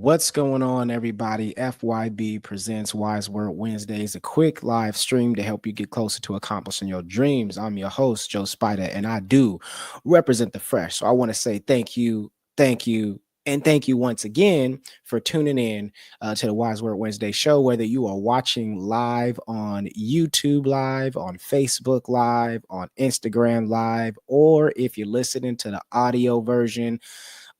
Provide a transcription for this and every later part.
What's going on, everybody? FYB presents Wise Word Wednesdays, a quick live stream to help you get closer to accomplishing your dreams. I'm your host, Joe Spider, and I do represent the fresh. So I want to say thank you, and thank you once again for tuning in to the Wise Word Wednesday show, whether you are watching live on YouTube Live, on Facebook Live, on Instagram Live, or if you're listening to the audio version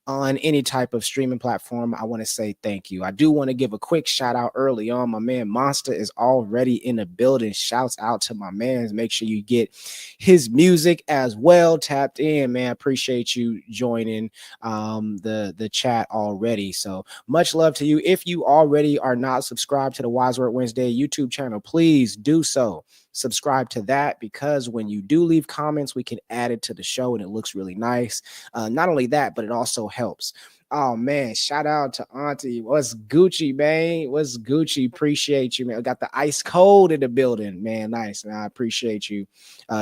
on any type of streaming platform. I want to say thank you. I do want to give a quick shout out early on. My man Monster is already in the building. Shouts out to my man. Make sure you get his music as well tapped in, man. Appreciate you joining the chat already. So much love to you. If you already are not subscribed to the Wise Word Wednesday YouTube channel, please do so. Subscribe to that, because when you do leave comments, we can add it to the show and it looks really nice. Not only that, but it also helps. Oh man, shout out to Auntie. What's Gucci, man? What's Gucci? Appreciate you, man. We got the ice cold in the building, man. Nice, man. I appreciate you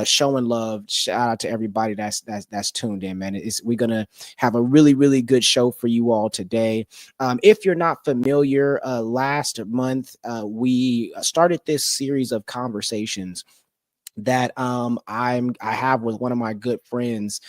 showing love. Shout out to everybody that's tuned in, man. We're gonna have a really good show for you all today. If you're not familiar, last month we started this series of conversations that I have with one of my good friends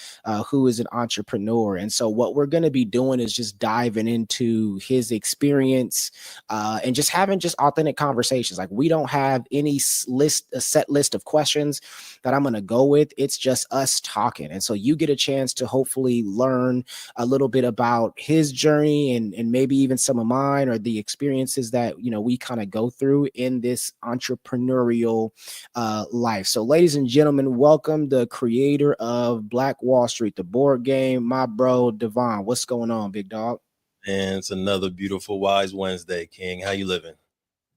who is an entrepreneur. And so what we're going to be doing is just diving into his experience and just having just authentic conversations. Like, we don't have any a set list of questions that I'm going to go with. It's just us talking. And so you get a chance to hopefully learn a little bit about his journey and maybe even some of mine, or the experiences that, you know, we kind of go through in this entrepreneurial life. So ladies and gentlemen, welcome the creator of Black Wall Street, the board game, my bro, Devon. What's going on, big dog? And it's another beautiful Wise Wednesday, King. How you living?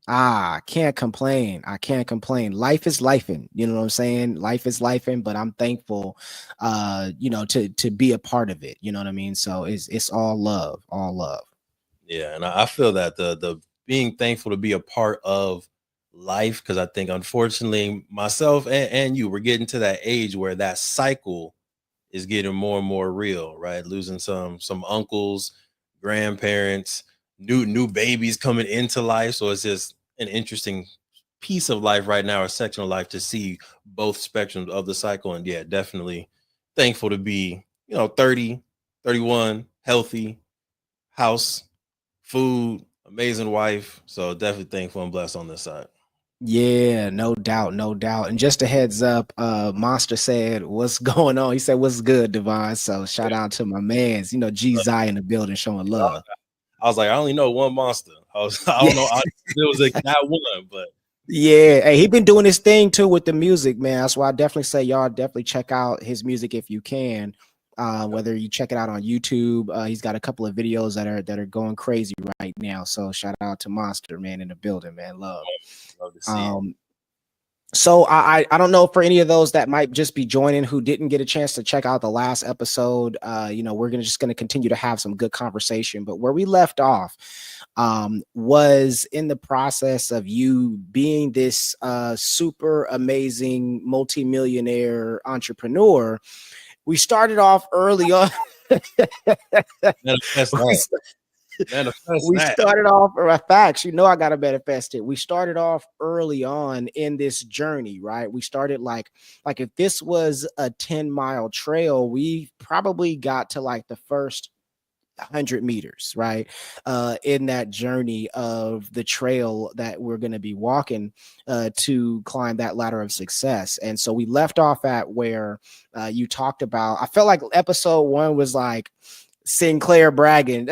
Can't complain. I can't complain. Life is lifing. You know what I'm saying? Life is lifing, but I'm thankful, you know, to be a part of it. You know what I mean? So it's all love, all love. Yeah, and I feel that the being thankful to be a part of life, because I think unfortunately myself and you, we're getting to that age where that cycle is getting more and more real, right? Losing some uncles, grandparents, new babies coming into life. So it's just an interesting piece of life right now, or section of life, to see both spectrums of the cycle. And yeah, definitely thankful to be, 30, 31, healthy, house, food, amazing wife. So definitely thankful and blessed on this side. Yeah, no doubt, no doubt. And just a heads up, Monster said, "What's going on?" He said, "What's good, Devon?" So shout out to my man's, you know, G Zai in the building showing love. I was like, I only know one monster. I don't know. There was that one, but Yeah, hey, he been doing his thing too with the music, man. That's why I definitely say y'all definitely check out his music if you can. Whether you check it out on YouTube, he's got a couple of videos that are going crazy right now. So shout out to Monster, man, in the building, man. Love. love to see it. So I don't know, for any of those that might just be joining who didn't get a chance to check out the last episode, you know, we're just gonna continue to have some good conversation. But where we left off was in the process of you being this super amazing multimillionaire entrepreneur. We started off early on. Manifest that. We started off, or facts, you know, I gotta manifest it. We started off early on in this journey, right? We started like if this was a 10-mile trail, we probably got to like the first 100 meters, right? In that journey of the trail that we're going to be walking to climb that ladder of success. And so we left off at where you talked about, I felt like episode 1 was like Sinclair bragging.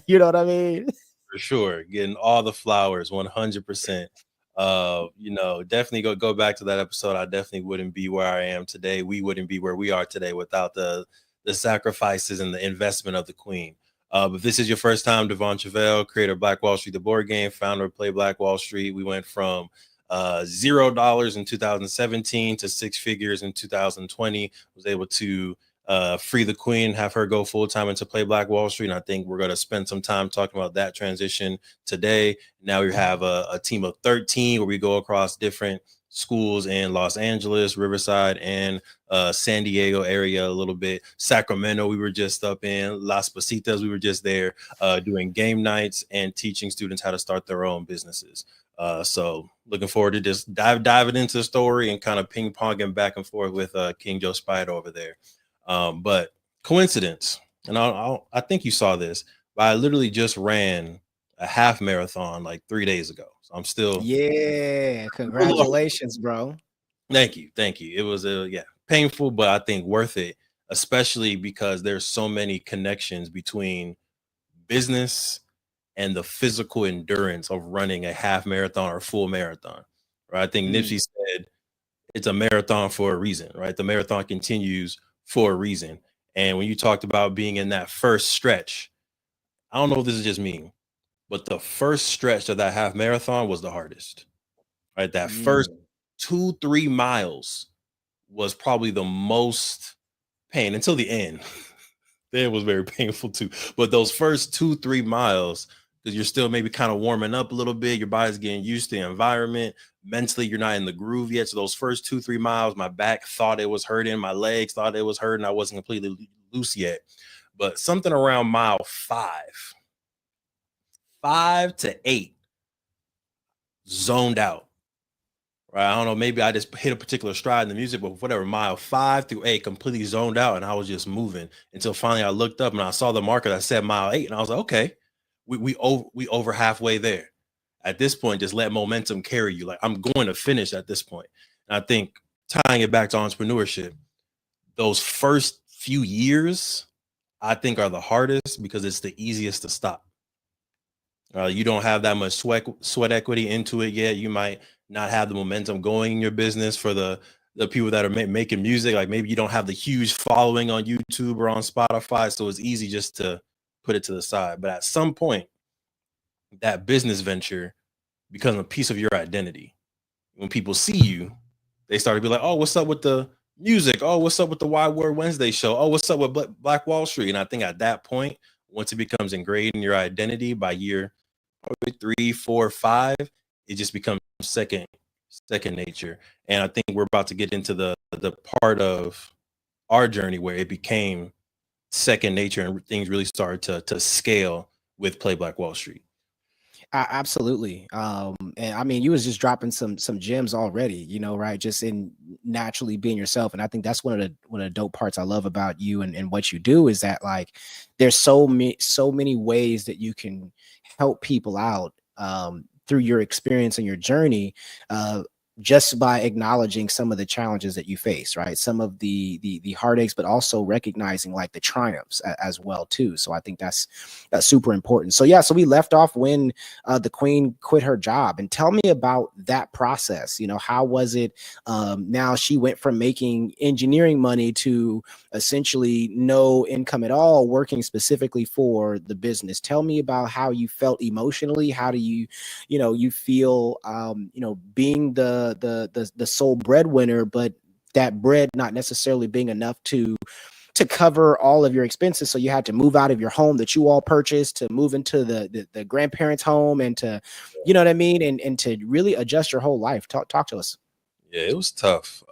You know what I mean? For sure, getting all the flowers, 100%. Definitely go back to that episode. I definitely wouldn't be where I am today. We wouldn't be where we are today without the sacrifices and the investment of the queen. If this is your first time, Devon Truvel, creator of Black Wall Street, the board game, founder of Play Black Wall Street. We went from $0 in 2017 to 6 figures in 2020. Was able to free the queen, have her go full time into Play Black Wall Street. And I think we're going to spend some time talking about that transition today. Now we have a team of 13 where we go across different schools in Los Angeles, Riverside, and San Diego area a little bit. Sacramento, we were just up in Las Positas. We were just there doing game nights and teaching students how to start their own businesses. So looking forward to just diving into the story and kind of ping ponging back and forth with King Joe Spider over there. But coincidence, and I think you saw this, but I literally just ran a half marathon like 3 days ago. So I'm still. Yeah, Hello. congratulations, bro. Thank you, thank you. It was painful, but I think worth it, especially because there's so many connections between business and the physical endurance of running a half marathon or full marathon. Right? I think Mm, Nipsey said it's a marathon for a reason. Right? The marathon continues for a reason. And when you talked about being in that first stretch, I don't know if this is just me, but the first stretch of that half marathon was the hardest. Right? That first mm. 2-3 miles was probably the most pain until the end. It was very painful too. But those first 2-3 miles, because you're still maybe kind of warming up a little bit, your body's getting used to the environment. Mentally, you're not in the groove yet. So those first 2-3 miles, my back thought it was hurting, my legs thought it was hurting. I wasn't completely loose yet. But something around mile 5 to 8, zoned out. Right. I don't know. Maybe I just hit a particular stride in the music, but whatever, mile 5 through 8, completely zoned out. And I was just moving until finally I looked up and I saw the marker that said mile 8. And I was like, okay, we over halfway there. At this point, just let momentum carry you. Like, I'm going to finish at this point. And I think tying it back to entrepreneurship, those first few years, I think are the hardest because it's the easiest to stop. You don't have that much sweat equity into it yet. You might not have the momentum going in your business for the people that are making music. Like, maybe you don't have the huge following on YouTube or on Spotify, so it's easy just to put it to the side. But at some point, that business venture becomes a piece of your identity. When people see you, they start to be like, "Oh, what's up with the music? Oh, what's up with the Wide Word Wednesday show? Oh, what's up with Black Wall Street?" And I think at that point, once it becomes ingrained in your identity by year probably 3, 4, 5, it just becomes second nature. And I think we're about to get into the part of our journey where it became second nature and things really started to scale with Play Black Wall Street. Absolutely. And I mean, you was just dropping some gems already, right? Just in naturally being yourself. And I think that's one of the dope parts I love about you and what you do is that like there's so many ways that you can help people out through your experience and your journey. Just by acknowledging some of the challenges that you face, right? Some of the heartaches, but also recognizing like the triumphs as well too. So I think that's super important. So yeah, so we left off when the queen quit her job, and tell me about that process. How was it? Now she went from making engineering money to essentially no income at all, working specifically for the business. Tell me about how you felt emotionally. How do you feel being the sole breadwinner, but that bread not necessarily being enough to cover all of your expenses, so you had to move out of your home that you all purchased to move into the grandparents home, and to you know what I mean, and to really adjust your whole life. Talk to us. Yeah, it was tough.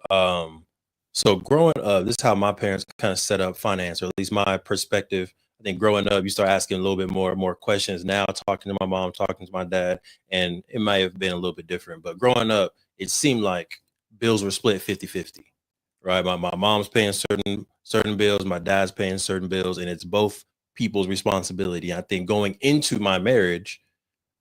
So growing up, this is how my parents kind of set up finance, or at least my perspective. I think growing up, you start asking a little bit more questions. Now, talking to my mom, talking to my dad, and it might have been a little bit different. But growing up, it seemed like bills were split 50-50. Right? My mom's paying certain bills, my dad's paying certain bills, and it's both people's responsibility. I think going into my marriage,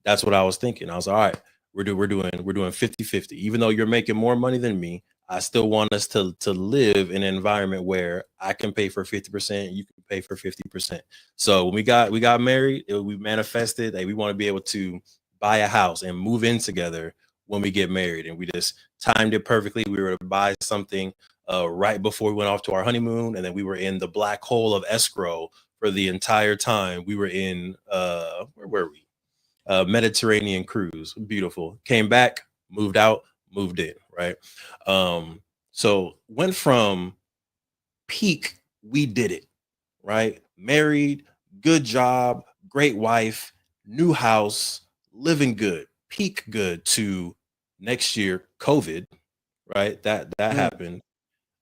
that's what I was thinking. I was all right. We're doing 50-50. Even though you're making more money than me, I still want us to live in an environment where I can pay for 50%, you can pay for 50%. So when we got married, we manifested that we want to be able to buy a house and move in together when we get married, and we just timed it perfectly. We were to buy something right before we went off to our honeymoon, and then we were in the black hole of escrow for the entire time. We were in where were we? Mediterranean cruise. Beautiful. Came back, moved out, moved in, right? So went from peak, we did it, right? Married, good job, great wife, new house, living good, peak good, to next year, COVID. right? That Mm, happened.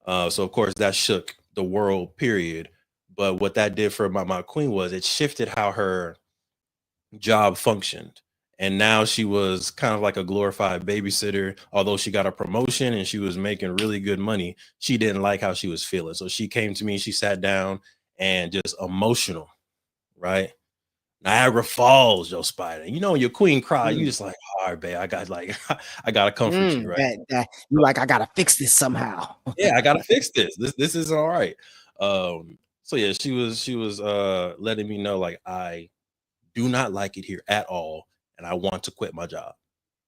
So of course that shook the world, period. But what that did for my queen was it shifted how her job functioned. And now she was kind of like a glorified babysitter. Although she got a promotion and she was making really good money, she didn't like how she was feeling. So she came to me, she sat down and just emotional, right? Niagara Falls, Joe Spider. You know, when your queen cries, you mm, just like, all right, babe, I got like, I gotta comfort you, right? that you like, I gotta fix this somehow. Yeah, I gotta fix this. This isn't all right. So yeah, she was letting me know like I do not like it here at all, and I want to quit my job.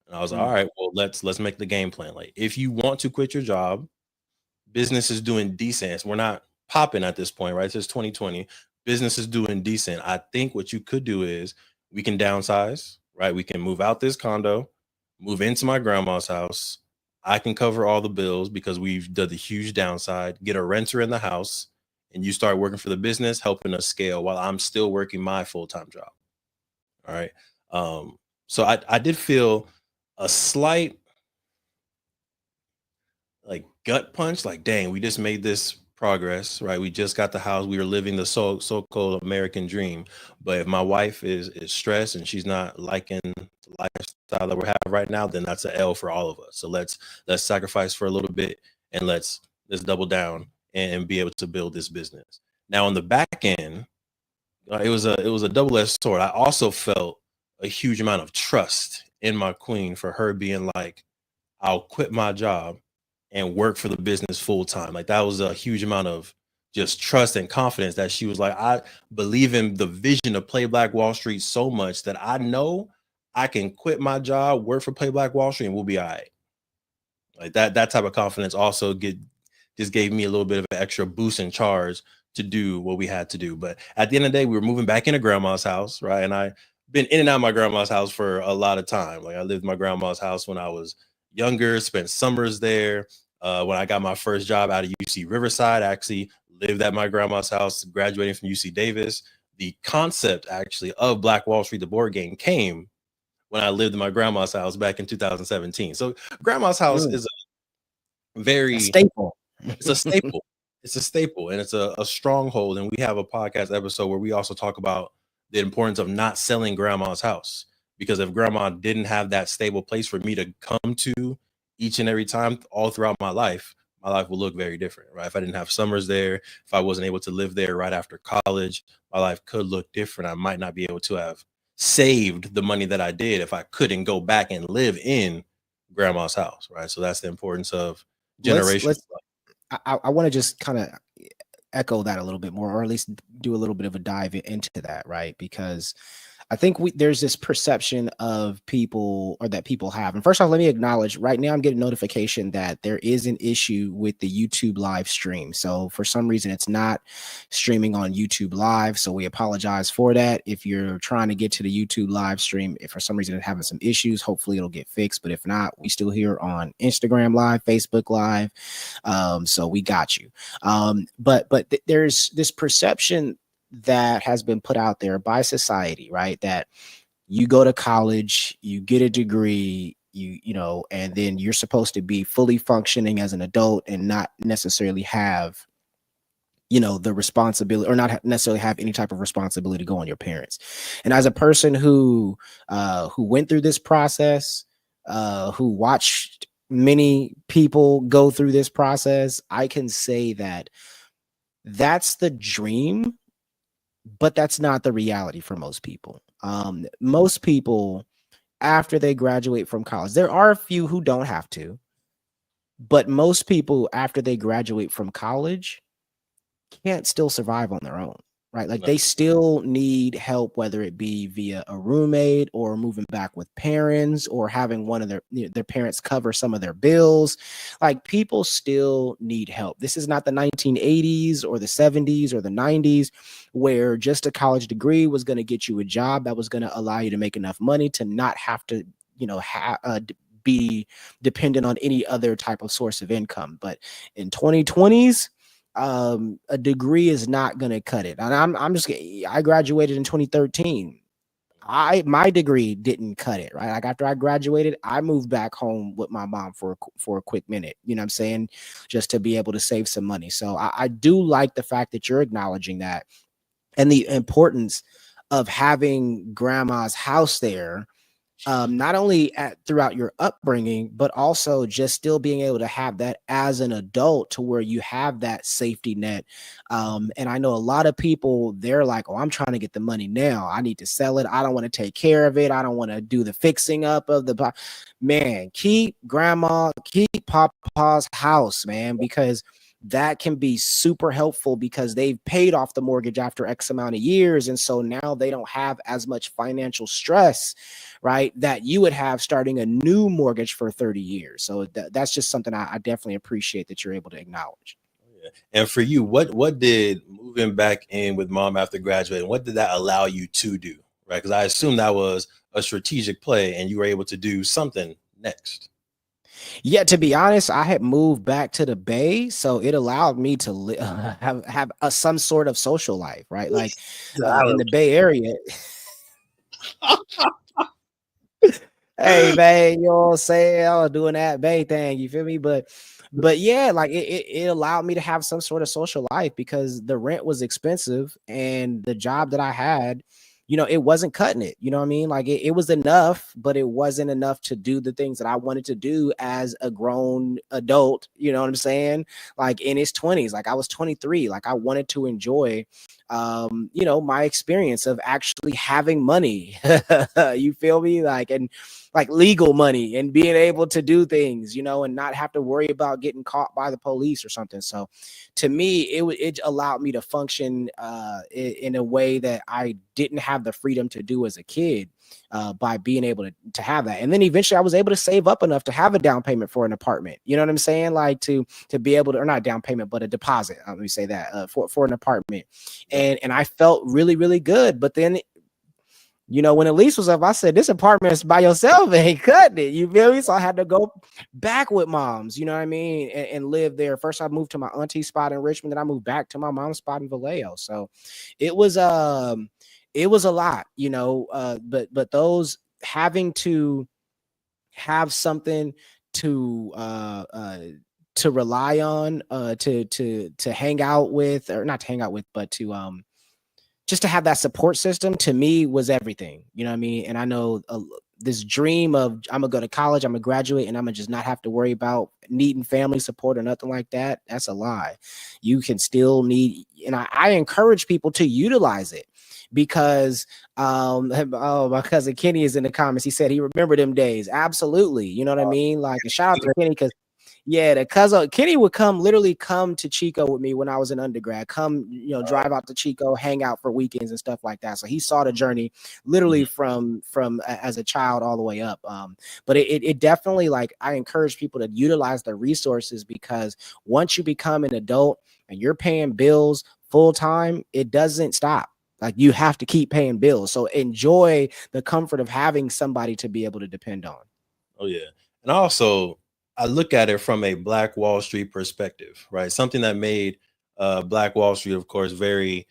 And I was like, all Mm, right, well, let's make the game plan. Like, if you want to quit your job, business is doing decent. We're not popping at this point, right? It's just 2020. Business is doing decent. I think what you could do is we can downsize, right? We can move out this condo, move into my grandma's house. I can cover all the bills because we've done the huge downside, get a renter in the house, and you start working for the business, helping us scale while I'm still working my full-time job. All right. So I did feel a slight like gut punch, like, dang, we just made this progress, right? We just got the house. We were living the so-called American dream. But if my wife is stressed and she's not liking the lifestyle that we have right now, then that's an L for all of us. So let's sacrifice for a little bit and let's double down and be able to build this business. Now on the back end, it was a double-edged sword. I also felt a huge amount of trust in my queen for her being like, I'll quit my job and work for the business full time. Like that was a huge amount of just trust and confidence that she was like, I believe in the vision of Play Black Wall Street so much that I know I can quit my job, work for Play Black Wall Street, and we'll be all right. Like that type of confidence also just gave me a little bit of an extra boost in charge to do what we had to do. But at the end of the day, we were moving back into grandma's house, right? And I been in and out of my grandma's house for a lot of time. Like I lived in my grandma's house when I was younger, spent summers there. When I got my first job out of UC Riverside, I actually lived at my grandma's house, graduating from UC Davis. The concept actually of Black Wall Street, the board game, came when I lived in my grandma's house back in 2017. So grandma's house mm, is a very staple. it's a staple. It's a staple and it's a stronghold. And we have a podcast episode where we also talk about the importance of not selling grandma's house. Because if grandma didn't have that stable place for me to come to each and every time all throughout my life would look very different, right? If I didn't have summers there, if I wasn't able to live there right after college, my life could look different. I might not be able to have saved the money that I did if I couldn't go back and live in grandma's house, right? So that's the importance of generational. Let's I want to just kind of echo that a little bit more, or at least do a little bit of a dive into that, right? Because I think there's this perception of people, or that people have. And first off, let me acknowledge right now I'm getting notification that there is an issue with the YouTube live stream. So for some reason it's not streaming on YouTube live. So we apologize for that. If you're trying to get to the YouTube live stream, if for some reason it's having some issues, hopefully it'll get fixed. But if not, we still here on Instagram live, Facebook live. So we got you. But there's this perception that has been put out there by society, right? That you go to college, you get a degree, you know, and then you're supposed to be fully functioning as an adult and not necessarily have, you know, the responsibility, or not necessarily have any type of responsibility to go on your parents. And as a person who went through this process, who watched many people go through this process, I can say that that's the dream, but that's not the reality for most people. Most people, after they graduate from college, there are a few who don't have to, but most people, after they graduate from college, can't still survive on their own, right? Like No, they still need help, whether it be via a roommate or moving back with parents or having one of their parents cover some of their bills. Like people still need help. This is not the 1980s or the 70s or the 90s where just a college degree was going to get you a job that was going to allow you to make enough money to not have to, you know, be dependent on any other type of source of income. But in 2020s, a degree is not going to cut it. And I graduated in 2013. my degree didn't cut it, right? Like after I graduated, I moved back home with my mom for a quick minute, you know what I'm saying? Just to be able to save some money. So I do like the fact that you're acknowledging that and the importance of having grandma's house there, not only throughout your upbringing, but also just still being able to have that as an adult to where you have that safety net. And I know a lot of people, they're like, oh, I'm trying to get the money now. I need to sell it. I don't want to take care of it. I don't want to do the fixing up of the man. Keep grandma, keep papa's house, man, because that can be super helpful because they've paid off the mortgage after X amount of years. And so now they don't have as much financial stress, right, that you would have starting a new mortgage for 30 years. So that's just something I definitely appreciate that you're able to acknowledge. Yeah. And for you, what did moving back in with mom after graduating, what did that allow you to do? Right. Because I assume that was a strategic play and you were able to do something next. Yeah, to be honest, I had moved back to the Bay, so it allowed me to have some sort of social life, right? Like in the Bay Area. Hey man, you know what I'm saying? I was doing that Bay thing, you feel me? But yeah, like it allowed me to have some sort of social life because the rent was expensive and the job that I had, you know, it wasn't cutting it. You know what I mean? Like it was enough, but it wasn't enough to do the things that I wanted to do as a grown adult. You know what I'm saying? Like in his 20s, like I was 23, like I wanted to enjoy you know, my experience of actually having money. You feel me? Like, and like legal money and being able to do things, you know, and not have to worry about getting caught by the police or something. So to me, it allowed me to function in a way that I didn't have the freedom to do as a kid. By being able to have that, and then eventually I was able to save up enough to have a down payment for an apartment. You know what I'm saying? Like to be able to, or not a down payment, but a deposit. Let me say that for an apartment, Yep. and I felt really really good. But then, you know, when the lease was up, I said, this apartment is by yourself, ain't cutting it. You feel me? So I had to go back with moms, you know what I mean? And live there. First, I moved to my auntie spot in Richmond, then I moved back to my mom's spot in Vallejo. So it was it was a lot, you know, but those having to have something to to rely on, to hang out with, or not to hang out with, but to just to have that support system to me was everything. You know what I mean? And I know this dream of I'm gonna go to college, I'm gonna graduate, and I'm gonna just not have to worry about needing family support or nothing like that. That's a lie. You can still need, and I encourage people to utilize it because oh, my cousin Kenny is in the comments. He said he remembered them days. Absolutely. You know what I mean? Like a shout out to Kenny because yeah, the cousin Kenny would literally come to Chico with me when I was in undergrad. Come, you know, drive out to Chico, hang out for weekends and stuff like that. So he saw the journey literally from as a child all the way up. But it definitely, like, I encourage people to utilize the resources because once you become an adult and you're paying bills full time, it doesn't stop. Like you have to keep paying bills. So enjoy the comfort of having somebody to be able to depend on. Oh yeah. And also I look at it from a Black Wall Street perspective, right? Something that made Black Wall Street, of course, very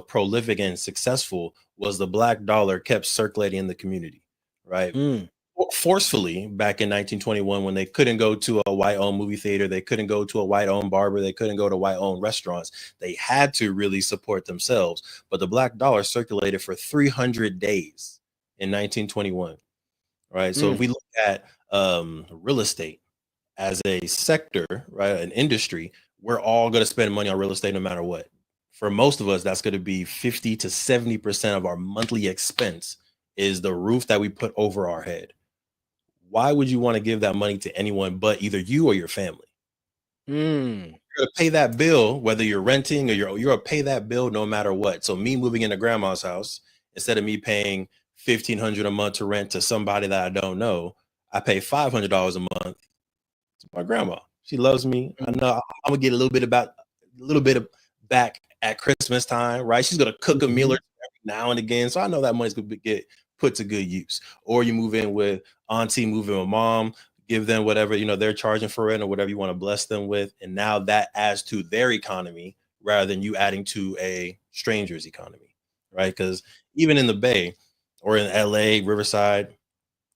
prolific and successful was the black dollar kept circulating in the community, right? Mm, Forcefully back in 1921 when they couldn't go to a white-owned movie theater, they couldn't go to a white-owned barber, they couldn't go to white-owned restaurants. They had to really support themselves. But the black dollar circulated for 300 days in 1921, right? So if mm. we look at real estate as a sector, right, an industry, we're all going to spend money on real estate no matter what. For most of us, that's going to be 50 to 70% of our monthly expense is the roof that we put over our head. Why would you want to give that money to anyone but either you or your family? Mm. You're gonna pay that bill whether you're renting or you're gonna pay that bill no matter what. So me moving into grandma's house, instead of me paying 1,500 a month to rent to somebody that I don't know, I pay $500 a month to my grandma. She loves me. I know I'm gonna get a little bit of back at Christmas time, right? She's gonna cook a meal or Mhm. two every now and again, so I know that money's gonna get put to good use. Or you move in with auntie, move in with mom, give them whatever they're charging for rent or whatever you want to bless them with, and now that adds to their economy rather than you adding to a stranger's economy, right? Because even in the Bay, or in LA, Riverside,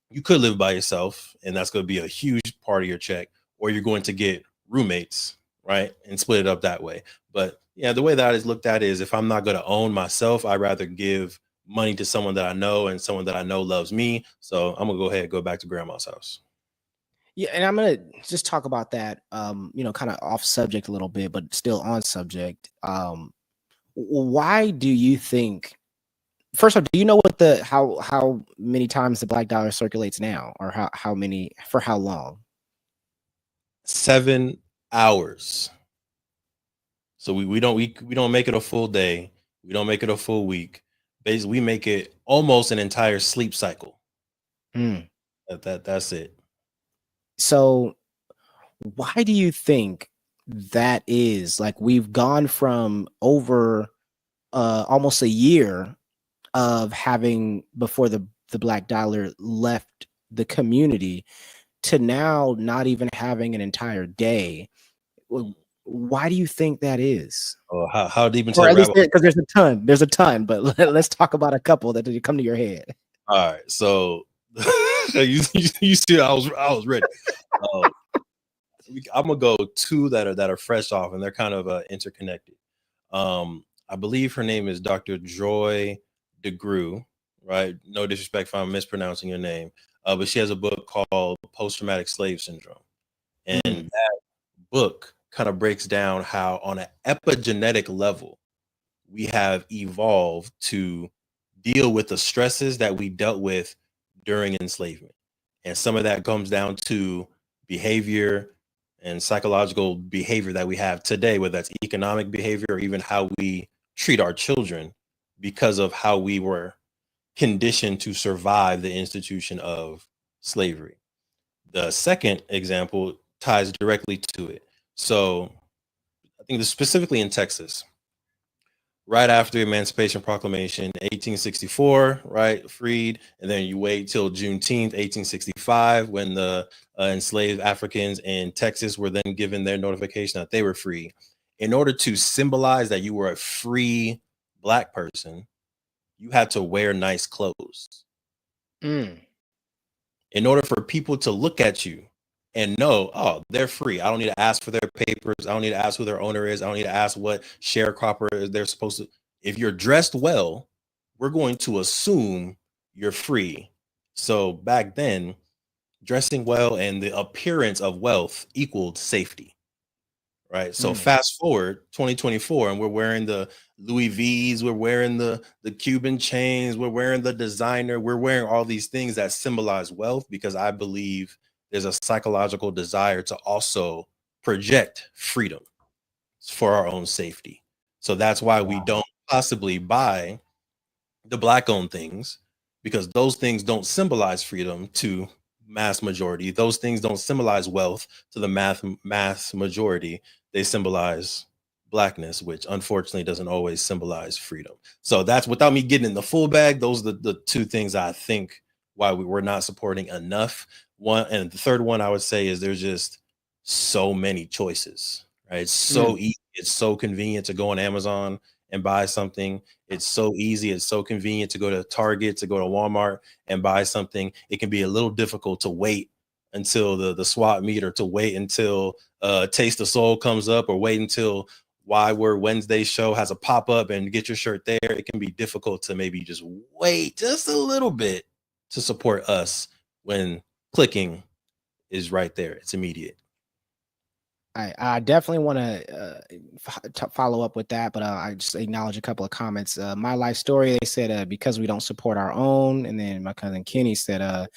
you could live by yourself, and that's going to be a huge part of your check, or you're going to get roommates, right, and split it up that way. But yeah, the way that is looked at is, if I'm not going to own myself, I'd rather give money to someone that I know, and someone that I know loves me. So I'm gonna go ahead and go back to grandma's house. Yeah, and I'm gonna just talk about that, kind of off subject a little bit, but still on subject. Why do you think? First of all, do you know what the how many times the black dollar circulates now, or how many for how long? 7 hours. So we don't make it a full day. We don't make it a full week. Basically, we make it almost an entire sleep cycle. Mm. That's it. So why do you think that is? Like, we've gone from over almost a year of having before the black dollar left the community to now not even having an entire day. Why do you think that is? Oh, how deep into Or the at least rabbit? because there's a ton, but let's talk about a couple that did come to your head. All right, so you see, I was ready. Uh, I'm gonna go two that are fresh off, and they're kind of interconnected. I believe her name is Dr. Joy DeGruy, right? No disrespect if I'm mispronouncing your name, but she has a book called Post Traumatic Slave Syndrome, and Mm, that book kind of breaks down how, on an epigenetic level, we have evolved to deal with the stresses that we dealt with during enslavement. And some of that comes down to behavior and psychological behavior that we have today, whether that's economic behavior or even how we treat our children, because of how we were conditioned to survive the institution of slavery. The second example ties directly to it. So I think this specifically in Texas, right after the Emancipation Proclamation, 1864, right, freed, and then you wait till Juneteenth, 1865, when the enslaved Africans in Texas were then given their notification that they were free. In order to symbolize that you were a free Black person, you had to wear nice clothes. mm, In order for people to look at you and know, oh, they're free. I don't need to ask for their papers. I don't need to ask who their owner is. I don't need to ask what sharecropper they're supposed to. If you're dressed well, we're going to assume you're free. So back then, dressing well and the appearance of wealth equaled safety, right? So mm. fast forward 2024, and we're wearing the Louis V's, we're wearing the Cuban chains, we're wearing the designer, we're wearing all these things that symbolize wealth, because I believe there's a psychological desire to also project freedom for our own safety. So that's why we Wow. don't possibly buy the Black owned things, because those things don't symbolize freedom to mass majority. Those things don't symbolize wealth to the mass majority. They symbolize Blackness, which unfortunately doesn't always symbolize freedom. So that's, without me getting in the full bag, those are the two things I think why we were not supporting enough. One, and the third one I would say is, there's just so many choices, right? It's so Mm, easy, it's so convenient to go on Amazon and buy something. It's so easy, it's so convenient to go to Target, to go to Walmart and buy something. It can be a little difficult to wait until the swap meet, or to wait until Taste of Soul comes up, or wait until Why Word Wednesday show has a pop up and get your shirt there. It can be difficult to maybe just wait just a little bit to support us when clicking is right there. It's immediate. I definitely want to follow up with that, but I just acknowledge a couple of comments. My life story, they said, because we don't support our own, and then my cousin Kenny said,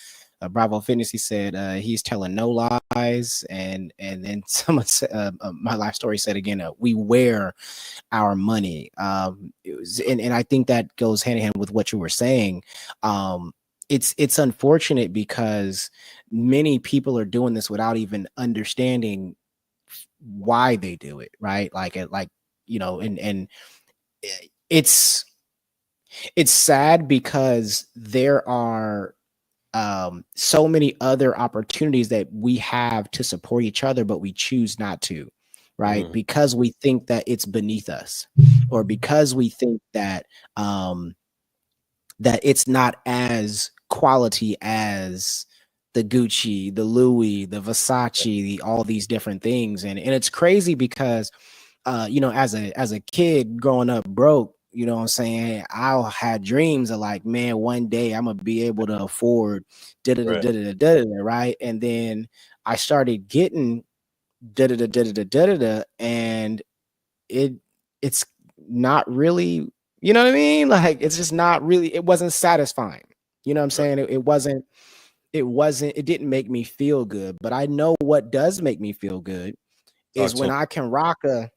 Bravo Fitness, he said, he's telling no lies, and then someone said, my life story said again, we wear our money. It was, and I think that goes hand in hand with what you were saying. It's unfortunate because many people are doing this without even understanding why they do it, right? Like and it's it's sad because there are so many other opportunities that we have to support each other, but we choose not to, right? Mhm. Because we think that it's beneath us, or because we think that that it's not as quality as the Gucci, the Louis, the Versace, all these different things. And it's crazy because as a kid growing up broke, you know what I'm saying, I had dreams of like, man, one day I'm gonna be able to afford da da da Right. da da da da, right? And then I started getting da da da da da da da da, and it it's not really, you know what I mean? Like it's just not really, it wasn't satisfying. You know what I'm Right. saying? It didn't make me feel good. But I know what does make me feel good Talk is to him. when I can rock a,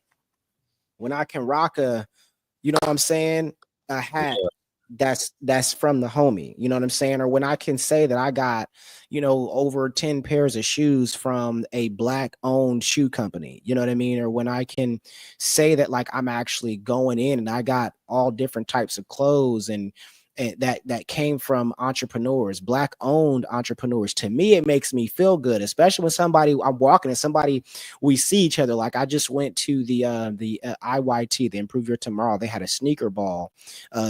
you know what I'm saying, a hat Yeah. that's from the homie, you know what I'm saying? Or when I can say that I got, over 10 pairs of shoes from a black owned shoe company, you know what I mean? Or when I can say that like I'm actually going in and I got all different types of clothes and that came from entrepreneurs, black owned entrepreneurs. To me, it makes me feel good, especially when somebody I'm walking and somebody we see each other. Like I just went to the IYT, the Improve Your Tomorrow. They had a sneaker ball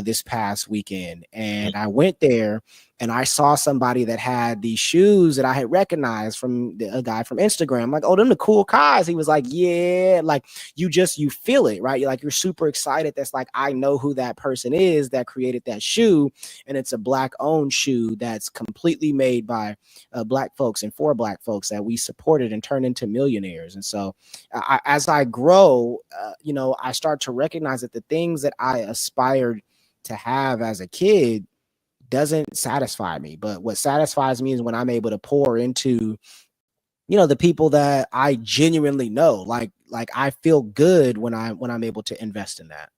this past weekend, Mhm. and I went there and I saw somebody that had these shoes that I had recognized from a guy from Instagram. I'm like, oh, them the cool guys. He was like, yeah, like you feel it, right? You're like you're super excited. That's like I know who that person is that created that shoe, and it's a black owned shoe that's completely made by black folks and for black folks that we supported and turned into millionaires. And so, as I grow, I start to recognize that the things that I aspired to have as a kid doesn't satisfy me. But what satisfies me is when I'm able to pour into, the people that I genuinely know. Like I feel good when I'm able to invest in that.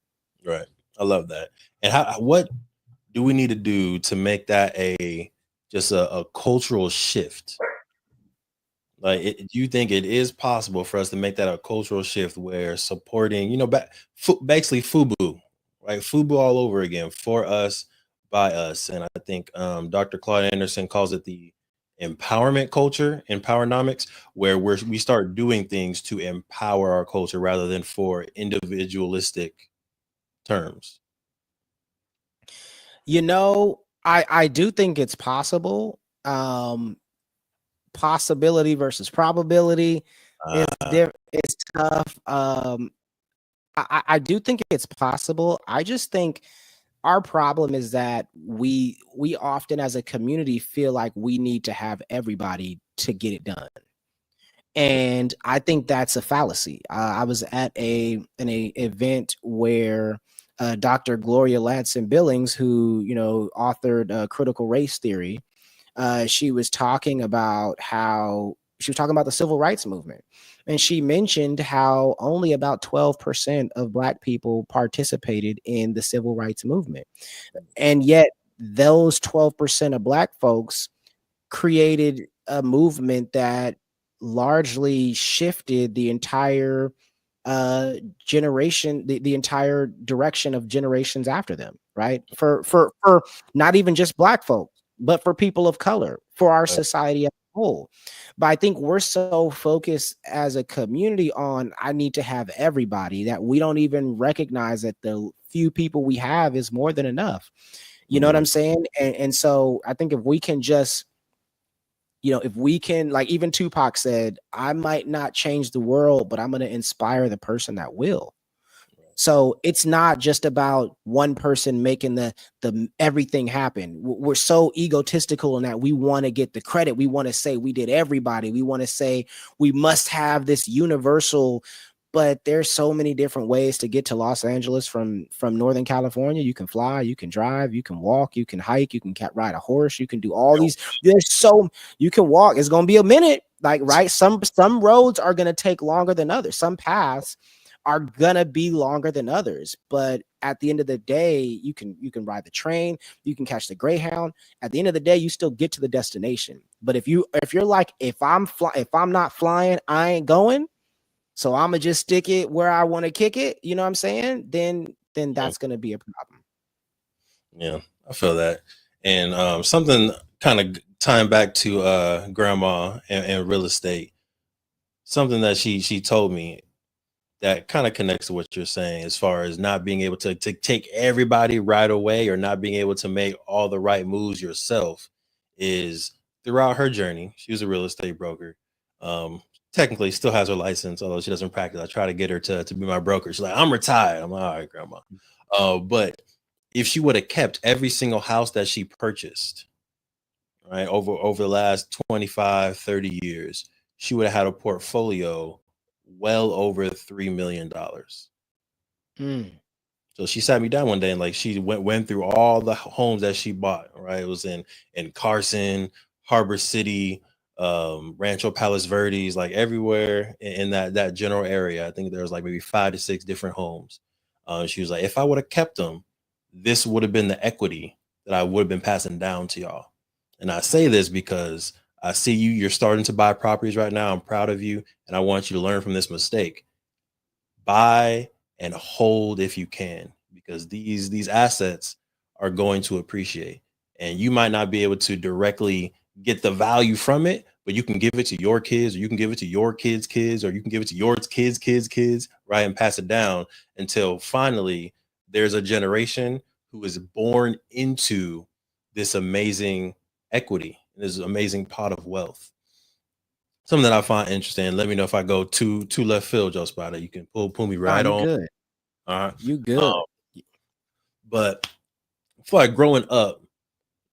Right. I love that. And what do we need to do to make that a just a cultural shift? Like, do you think it is possible for us to make that a cultural shift where supporting, basically FUBU, right? FUBU all over again, for us, by us. And I think Dr. Claude Anderson calls it the empowerment culture, empowernomics, where we start doing things to empower our culture rather than for individualistic terms. I do think it's possible. Possibility versus probability Uh, it's tough. I do think it's possible. I just think our problem is that we often as a community feel like we need to have everybody to get it done. And I think that's a fallacy. I was at a event where Dr. Gloria Ladson Billings, who authored Critical Race Theory, she was talking about how she was talking about the civil rights movement, and she mentioned how only about 12% of Black people participated in the civil rights movement, and yet those 12% of Black folks created a movement that largely shifted the entire generation, the entire direction of generations after them, right? For not even just Black folks, but for people of color, for our society as a whole. But I think we're so focused as a community on I need to have everybody that we don't even recognize that the few people we have is more than enough. You know what mhm. I'm saying? And so I think if we can just, if we can, like even Tupac said, I might not change the world, but I'm going to inspire the person that will. So it's not just about one person making the everything happen. We're so egotistical in that we want to get the credit. We want to say we did everybody. We want to say we must have this universal, but there's so many different ways to get to Los Angeles from Northern California. You can fly, you can drive, you can walk, you can hike, you can ride a horse, you can do all these. There's so you can walk. It's gonna be a minute, like right. Some roads are gonna take longer than others. Some paths are gonna be longer than others. But at the end of the day, you can ride the train, you can catch the Greyhound. At the end of the day, you still get to the destination. But if you're like, if I'm not flying, I ain't going. So I'm gonna just stick it where I want to kick it. You know what I'm saying? Then Yeah, that's gonna be a problem. yeah, I feel that. And something kind of tying back to grandma and real estate, something that she told me. that kind of connects to what you're saying as far as not being able to take everybody right away, or not being able to make all the right moves yourself. Is throughout her journey, she was a real estate broker. Um, Technically still has her license, although she doesn't practice. I try to get her to be my broker. She's like, I'm retired. I'm like, all right, grandma. But if she would have kept every single house that she purchased, right, over the last 25, 30 years, she would have had a portfolio well over $3 million. Mm. So she sat me down one day and like she went through all the homes that she bought. Right, it was in Carson, Harbor City, Rancho Palos Verdes, like everywhere in that general area. I think there was like maybe 5 to 6 different homes. She was like, if I would have kept them, this would have been the equity that I would have been passing down to y'all. And I say this because I see you're starting to buy properties right now. I'm proud of you, and I want you to learn from this mistake. Buy and hold if you can, because these assets are going to appreciate, and you might not be able to directly get the value from it, but you can give it to your kids, or you can give it to your kids kids, or you can give it to your kids, right, and pass it down until finally there's a generation who is born into this amazing equity, this amazing pot of wealth. Something that I find interesting. Let me know if I go too left field, Joe Spider. You can pull me Nah, right you on. good. All right. You Um, good. but for like growing up,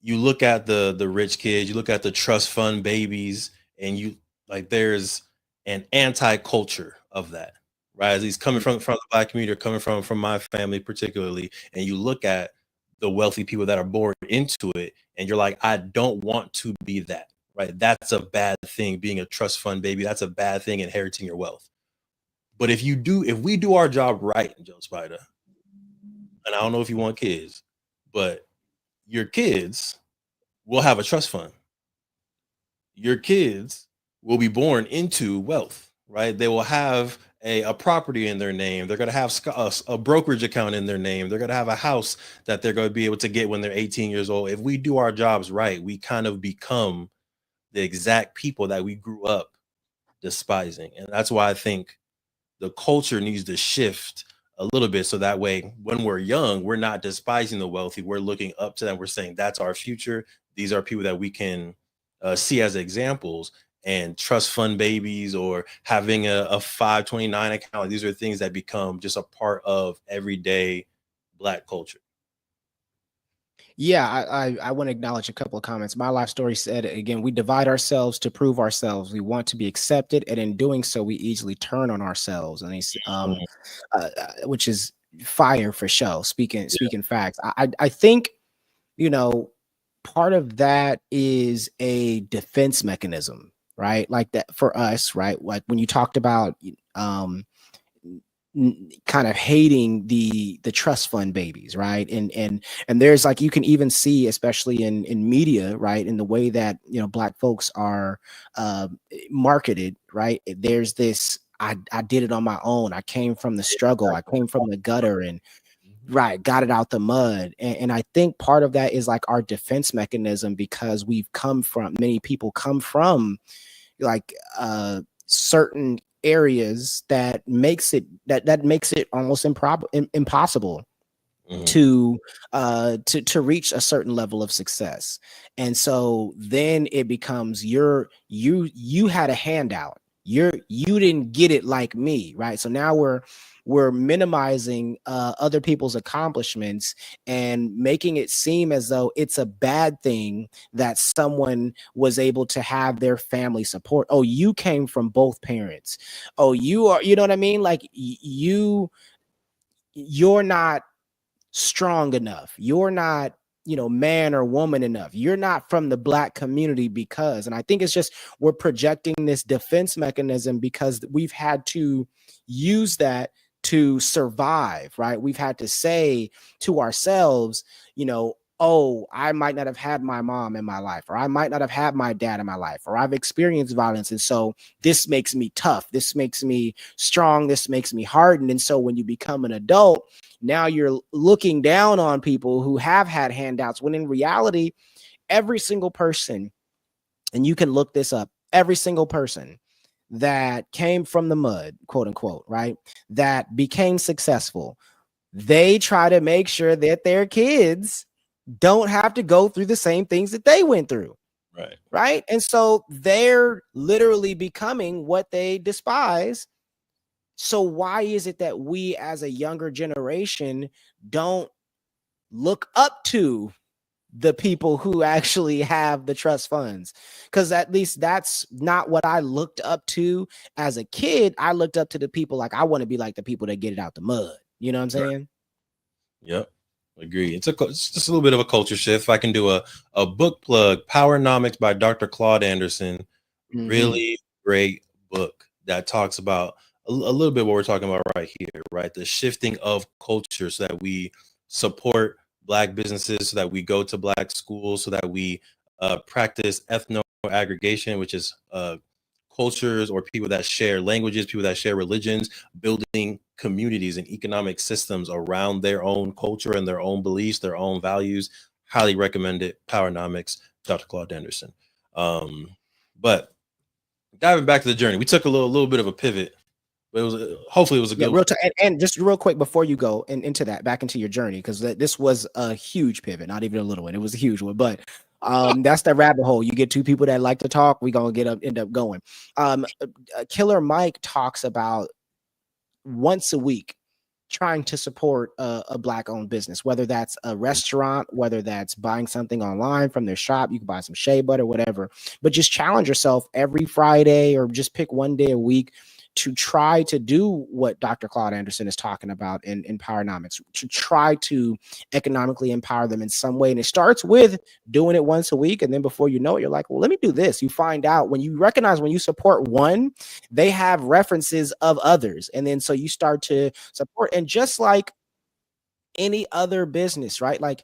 you look at the rich kids, you look at the trust fund babies, and you like there's an anti-culture of that, right? At least coming from the black community, or coming from my family particularly, and you look at the wealthy people that are born into it, and you're like, I don't want to be that, right? That's a bad thing, being a trust fund baby. That's a bad thing, inheriting your wealth. But if we do our job right, Joe Spider, and I don't know if you want kids, but your kids will have a trust fund. Your kids will be born into wealth, right? They will have a property in their name. They're going to have a brokerage account in their name. They're going to have a house that they're going to be able to get when they're 18 years old. If we do our jobs right, we kind of become the exact people that we grew up despising. And that's why I think the culture needs to shift a little bit, so that way when we're young, we're not despising the wealthy, we're looking up to them, we're saying that's our future, these are people that we can see as examples. And trust fund babies, or having a 529 account, like, these are things that become just a part of everyday black culture. Yeah, I want to acknowledge a couple of comments. My life story said again, we divide ourselves to prove ourselves. We want to be accepted, and in doing so, we easily turn on ourselves. And he's Mhm. which is fire for show. Speaking Yeah. speaking facts, I think you know part of that is a defense mechanism, right? Like that for us, right? Like when you talked about um kind of hating the trust fund babies, right? And there's like you can even see, especially in media, right, in the way that black folks are uh marketed, right? There's this I did it on my own. I came from the struggle. I came from the gutter and Mhm. right, got it out the mud. And I think part of that is like our defense mechanism, because many people come from like certain areas that makes it almost impossible Mhm. to reach a certain level of success. And so then it becomes you had a handout, you didn't get it like me, right? So now we're minimizing other people's accomplishments and making it seem as though it's a bad thing that someone was able to have their family support. Oh, you came from both parents. Oh, you know what I mean? Like you're not strong enough. You're not, man or woman enough. You're not from the black community because, and I think it's just we're projecting this defense mechanism because we've had to use that to survive, right? We've had to say to ourselves, oh, I might not have had my mom in my life, or I might not have had my dad in my life, or I've experienced violence. And so this makes me tough. This makes me strong. This makes me hardened. And so when you become an adult, now you're looking down on people who have had handouts, when in reality, every single person, and you can look this up, every single person that came from the mud, quote unquote, right? That became successful. They try to make sure that their kids don't have to go through the same things that they went through. Right. Right. And so they're literally becoming what they despise. So why is it that we as a younger generation don't look up to the people who actually have the trust funds? Because at least that's not what I looked up to as a kid. I looked up to the people, like I want to be like the people that get it out the mud. You know what I'm Right. saying? Yep. Agree. It's just a little bit of a culture shift. If I can do a book plug, Powernomics by Dr. Claude Anderson. Mm-hmm. Really great book that talks about a little bit what we're talking about right here, right? The shifting of culture so that we support Black businesses, so that we go to Black schools, so that we practice ethno aggregation, which is cultures or people that share languages, people that share religions, building communities and economic systems around their own culture and their own beliefs, their own values. Highly recommend it. Powernomics, Dr. Claude Anderson. But diving back to the journey, we took a little bit of a pivot, but it was hopefully it was a Yeah, good real one. time. And just real quick before you go into that, back into your journey, because this was a huge pivot, not even a little one. It was a huge one, but that's the rabbit hole. You get two people that like to talk, we gonna end up going. Killer Mike talks about once a week trying to support a Black owned business, whether that's a restaurant, whether that's buying something online from their shop. You can buy some shea butter, whatever, but just challenge yourself every Friday or just pick one day a week to try to do what Dr. Claude Anderson is talking about in Powernomics, to try to economically empower them in some way. And it starts with doing it once a week. And then before you know it, you're like, well, let me do this. You find out when you recognize when you support one, they have references of others. And then so you start to support. And just like any other business, right? Like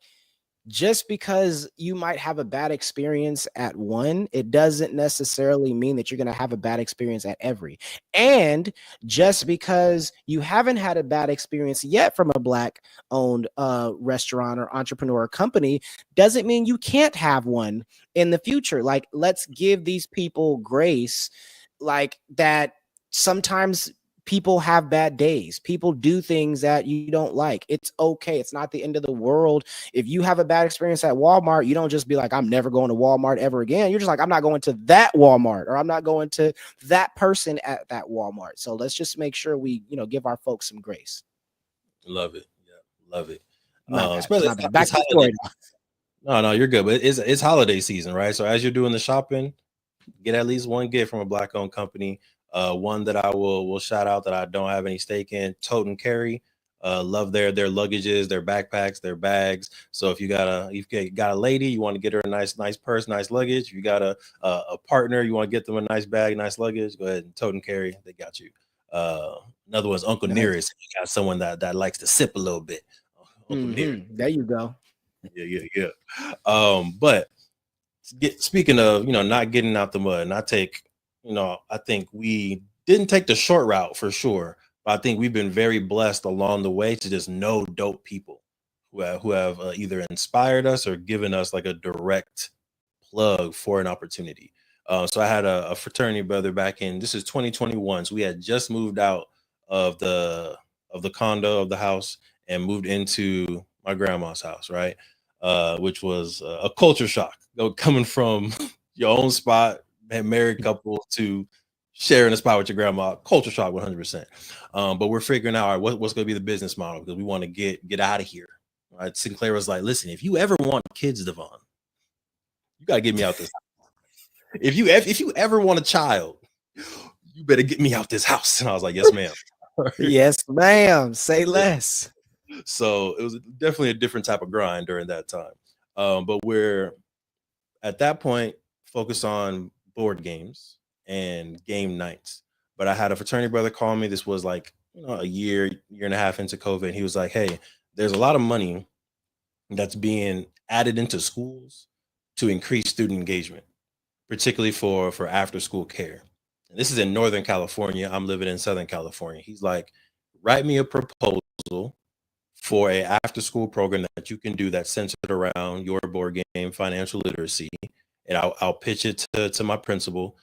just because you might have a bad experience at one, it doesn't necessarily mean that you're going to have a bad experience at every. And just because you haven't had a bad experience yet from a Black owned restaurant or entrepreneur or company doesn't mean you can't have one in the future. Like, let's give these people grace, like that. Sometimes people have bad days, people do things that you don't like. It's okay, it's not the end of the world. If you have a bad experience at Walmart, you don't just be like, I'm never going to Walmart ever again. You're just like, I'm not going to that Walmart, or I'm not going to that person at that Walmart. So let's just make sure we, give our folks some grace. Love it. Yeah, love it. My bad. Especially My bad. Back it's to the holiday. story. No, you're good. But it's holiday season, right? So as you're doing the shopping, get at least one gift from a Black owned company. One that I will shout out that I don't have any stake in, Tote and Carry. Love their luggages, their backpacks, their bags. So if you got a lady, you want to get her a nice purse, nice luggage. If you got a partner, you want to get them a nice bag, nice luggage. Go ahead and Tote and Carry. They got you. Another one's Uncle Nice. Nearest. You got someone that likes to sip a little bit. Uncle Nearest. There you go. Yeah. But speaking of not getting out the mud, and I think we didn't take the short route for sure, but I think we've been very blessed along the way to just know dope people who have either inspired us or given us like a direct plug for an opportunity. So I had a fraternity brother back in, this is 2021, so we had just moved out of the condo of the house and moved into my grandma's house, right? Which was a culture shock, coming from your own spot, married couple, to sharing a spot with your grandma. Culture shock, 100%. But we're figuring out, all right, what's going to be the business model, because we want to get out of here. Right? Sinclair was like, listen, if you ever want kids, Devon, you got to get me out this. If you ever want a child, you better get me out this house. And I was like, yes, ma'am. Yes, ma'am. Say less. So it was definitely a different type of grind during that time. But we're at that point focused on board games and game nights. But I had a fraternity brother call me. This was like a year and a half into COVID. And he was like, hey, there's a lot of money that's being added into schools to increase student engagement, particularly for after school care. And this is in Northern California. I'm living in Southern California. He's like, write me a proposal for a after school program that you can do that's centered around your board game financial literacy. And I'll pitch it to my principal,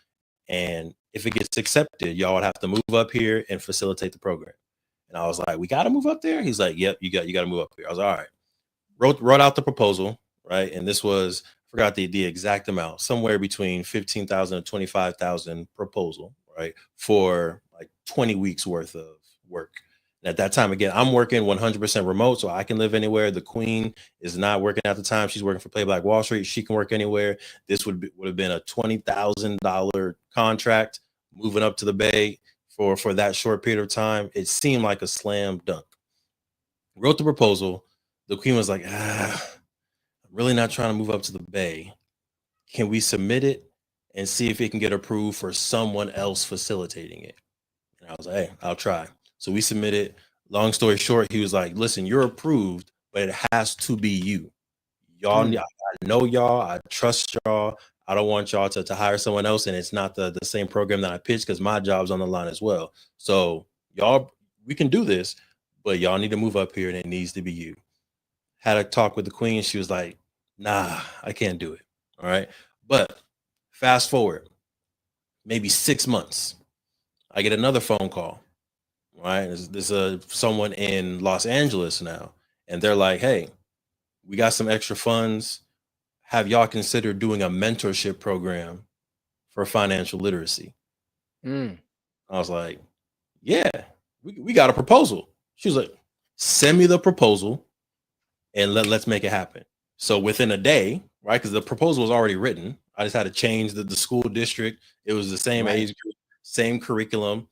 and if it gets accepted, y'all would have to move up here and facilitate the program. And I was like, we got to move up there. He's like, yep, you got to move up here. I was like, all right. Wrote out the proposal, right? And this was, I forgot the exact amount, somewhere between 15,000 and 25,000 proposal, right? For like 20 weeks worth of work. And at that time, again, I'm working 100% remote, so I can live anywhere. The queen is not working at the time. She's working for Play Black Wall Street. She can work anywhere. This would have been a $20,000 contract moving up to the Bay for that short period of time. It seemed like a slam dunk. Wrote the proposal. The queen was like, I'm really not trying to move up to the Bay. Can we submit it and see if it can get approved for someone else facilitating it? And I was like, hey, I'll try. So we submitted. Long story short, he was like, listen, you're approved, but it has to be you. Y'all, I know y'all. I trust y'all. I don't want y'all to hire someone else, and it's not the same program that I pitched, because my job's on the line as well. So y'all, we can do this, but y'all need to move up here, and it needs to be you. Had a talk with the queen. She was like, nah, I can't do it. All right. But fast forward, maybe 6 months, I get another phone call. Right. There's someone in Los Angeles now. And they're like, hey, we got some extra funds. Have y'all considered doing a mentorship program for financial literacy? I was like, yeah, we got a proposal. She was like, send me the proposal and let's make it happen. So within a day, right, because the proposal was already written, I just had to change the school district. It was the same age group, same curriculum.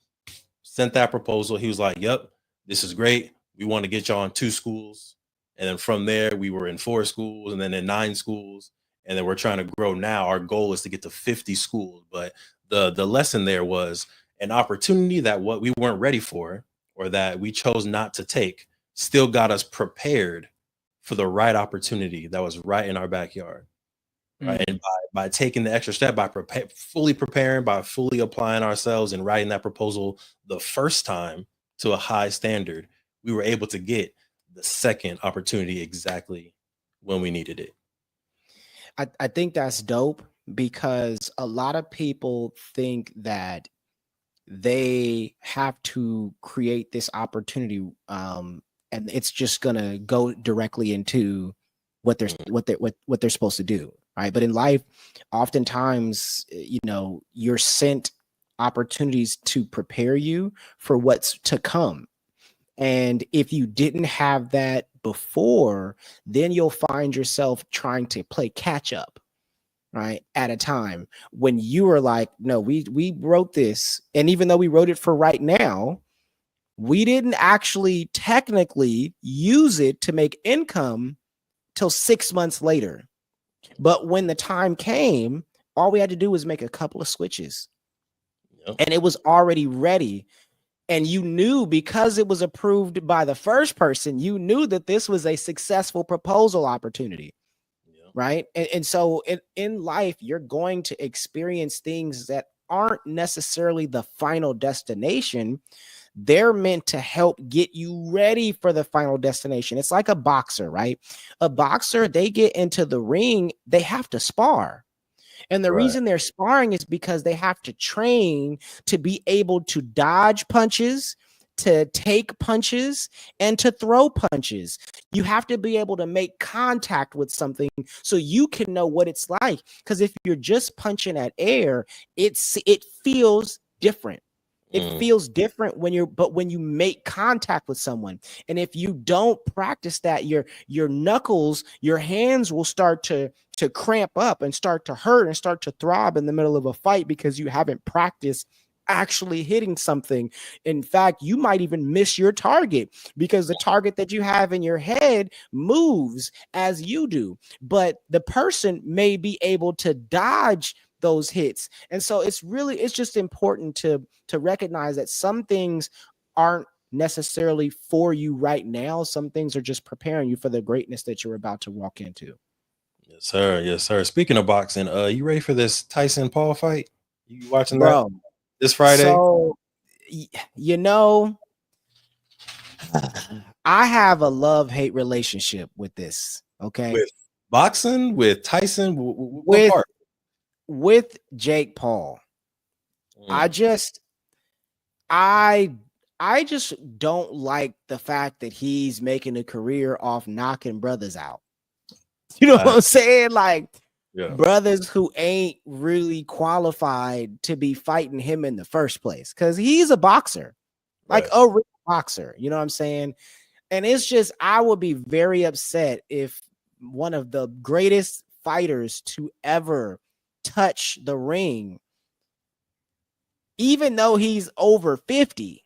Sent that proposal. He was like, yep, this is great. We want to get y'all in 2 schools. And then from there, we were in 4 schools and then in 9 schools. And then we're trying to grow now. Our goal is to get to 50 schools. But the lesson there was an opportunity that what we weren't ready for, or that we chose not to take, still got us prepared for the right opportunity that was right in our backyard. Right. And by taking the extra step, by fully preparing, by fully applying ourselves and writing that proposal the first time to a high standard, we were able to get the second opportunity exactly when we needed it. I think that's dope, because a lot of people think that they have to create this opportunity, and it's just gonna go directly into what they're supposed to do, right? But in life, oftentimes, you're sent opportunities to prepare you for what's to come. And if you didn't have that before, then you'll find yourself trying to play catch up, right? At a time when you were like, no, we wrote this. And even though we wrote it for right now, we didn't actually technically use it to make income till 6 months later. But when the time came, all we had to do was make a couple of switches. Yep. And it was already ready. And you knew, because it was approved by the first person, you knew that this was a successful proposal opportunity. Yep. Right. And so in life, you're going to experience things that aren't necessarily the final destination. They're meant to help get you ready for the final destination. It's like a boxer, right? A boxer, they get into the ring, they have to spar. And the reason they're sparring is because they have to train to be able to dodge punches, to take punches, and to throw punches. You have to be able to make contact with something so you can know what it's like. Because if you're just punching at air, it feels different. It feels different when you make contact with someone. And if you don't practice that, your knuckles, your hands will start to cramp up and start to hurt and start to throb in the middle of a fight, because you haven't practiced actually hitting something. In fact, you might even miss your target, because the target that you have in your head moves as you do, but the person may be able to dodge those hits. And so it's just important to recognize that some things aren't necessarily for you right now. Some things are just preparing you for the greatness that you're about to walk into. Yes, sir. Yes, sir. Speaking of boxing, you ready for this Tyson Paul fight? You watching Bro, that this Friday? So, I have a love-hate relationship with this. Okay. With boxing, with Tyson, what part? With Jake Paul. I Mm. just I I just don't like the fact that he's making a career off knocking brothers out. You know what I, I'm saying? Like yeah, brothers who ain't really qualified to be fighting him in the first place because he's a boxer, like right. a real boxer. You know what I'm saying? And it's just, I would be very upset if one of the greatest fighters to ever touch the ring, even though he's over 50,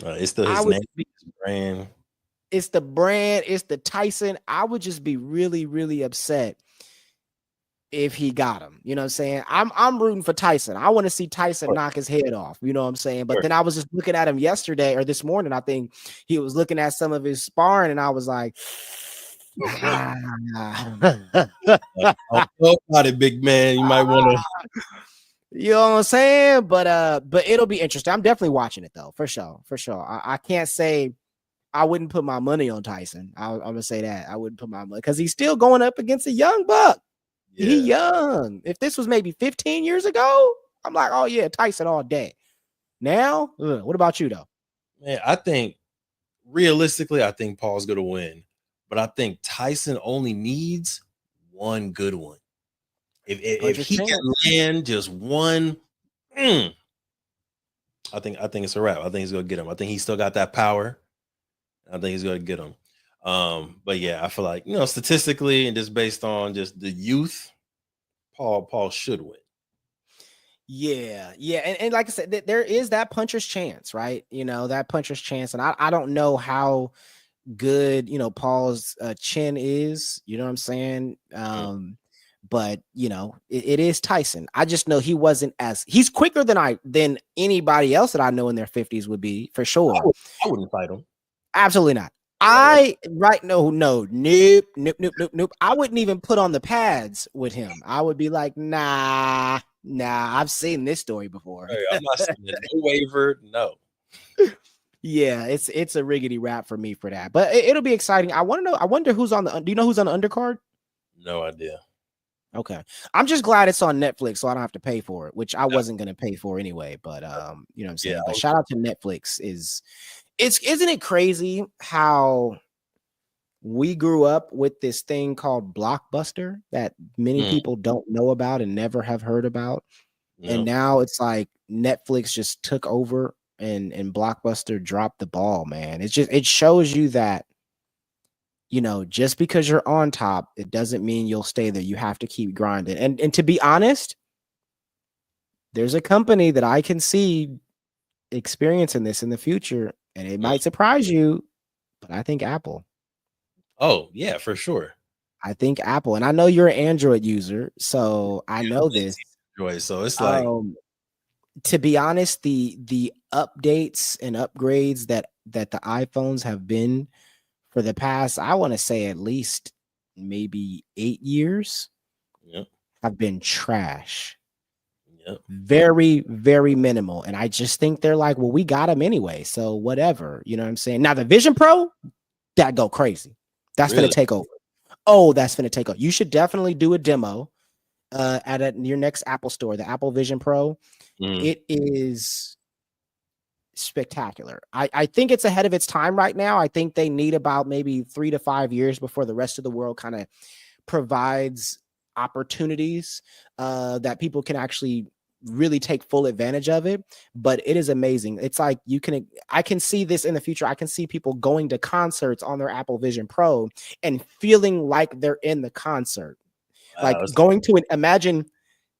It's still I his would name, be, his brand. it's the brand, it's the Tyson. I would just be really, really upset if he got him. You know what I'm saying? I'm rooting for Tyson. I want to see Tyson knock his head off. You know what I'm saying? But then I was just looking at him yesterday or this morning. I think he was looking at some of his sparring, and I was like, I don't know about it, big man. You might want to. you know what I'm saying? But it'll be interesting. I'm definitely watching it though, for sure, for sure. I can't say I wouldn't put my money on Tyson. I'm gonna say that I wouldn't put my money because he's still going up against a young buck. He Yeah, young. If this was maybe 15 years ago, I'm like, oh yeah, Tyson all day. Now, what about you though? man. I think realistically, I think Paul's gonna win, but I think Tyson only needs one good one. If Puncher's he can chance. land just one, mm, I think it's a wrap. I think he's gonna get him. I think he's still got that power. I think he's gonna get him. But yeah, I feel like statistically and just based on just the youth, Paul should win. Yeah, yeah, and like I said, there is that puncher's chance, right? You know that puncher's chance, and I don't know how good Paul's chin is. You know what I'm saying? Mm. But it is Tyson. I just know he's quicker than anybody else that I know in their 50s would be for I, sure. would, I wouldn't fight him. Absolutely not. Like, I right no no nope nope nope nope nope. I wouldn't even put on the pads with him. I would be like, nah. I've seen this story before. hey, I'm not saying it. No waiver, no. Yeah, it's a riggedy rap for me for that. But it'll be exciting. I want to know. I wonder who's on the. Do you know who's on the undercard? No idea. Okay, I'm just glad it's on Netflix, so I don't have to pay for it, which I Yeah, wasn't gonna pay for anyway. But you know what I'm yeah. saying. But shout out to Netflix. Isn't it crazy how we grew up with this thing called Blockbuster that many Mm, people don't know about and never have heard about. And yeah. now it's like Netflix just took over and Blockbuster dropped the ball, man. It shows you that, just because you're on top, it doesn't mean you'll stay there. You have to keep grinding. And to be honest, there's a company that I can see experiencing this in the future, and it Mm. might surprise you, but I think Apple. Oh yeah, for sure. I think Apple, and I know you're an Android user, so I know this. Plenty of joy. So it's like, Um, to be honest, the updates and upgrades that the iPhones have been for the past, I want to say at least maybe 8 years, yep, have been trash. yep, Very, very minimal. And I just think they're like, well, we got them anyway. So whatever. You know what I'm saying? Now the Vision Pro, that go crazy. That's gonna really. take over. Oh, that's gonna take over. You should definitely do a demo at your next Apple store, the Apple Vision Pro. Mm, It is spectacular. I think it's ahead of its time right now. I think they need about maybe 3 to 5 years before the rest of the world kind of provides opportunities that people can actually really take full advantage of it. But it is amazing. It's like I can see this in the future. I can see people going to concerts on their Apple Vision Pro and feeling like they're in the concert, like wow, it's going to imagine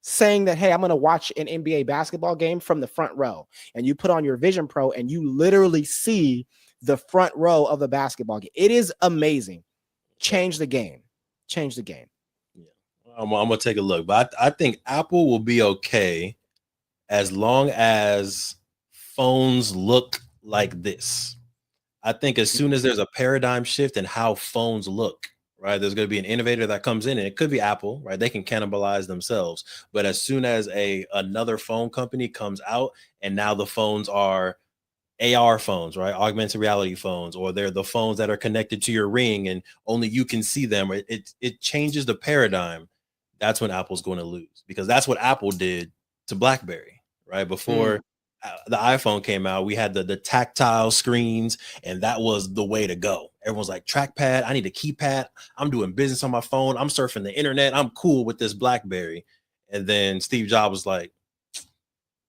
saying that, hey, I'm going to watch an NBA basketball game from the front row, and you put on your Vision Pro and you literally see the front row of the basketball game. It is amazing. okay. Change the game. Change the game. Yeah. I'm gonna take a look, but I think Apple will be okay as long as phones look like this. I think as soon as there's a paradigm shift in how phones look, right, there's going to be an innovator that comes in, and it could be Apple, right? They can cannibalize themselves. But as soon as another phone company comes out, and now the phones are AR phones, right, augmented reality phones, or they're the phones that are connected to your ring and only you can see them, it changes the paradigm. That's when Apple's going to lose, because that's what Apple did to BlackBerry, right? Before the iPhone came out, we had the tactile screens, and that was the way to go. Everyone's like, trackpad, I need a keypad. I'm doing business on my phone. I'm surfing the internet. I'm cool with this BlackBerry. And then Steve Jobs was like,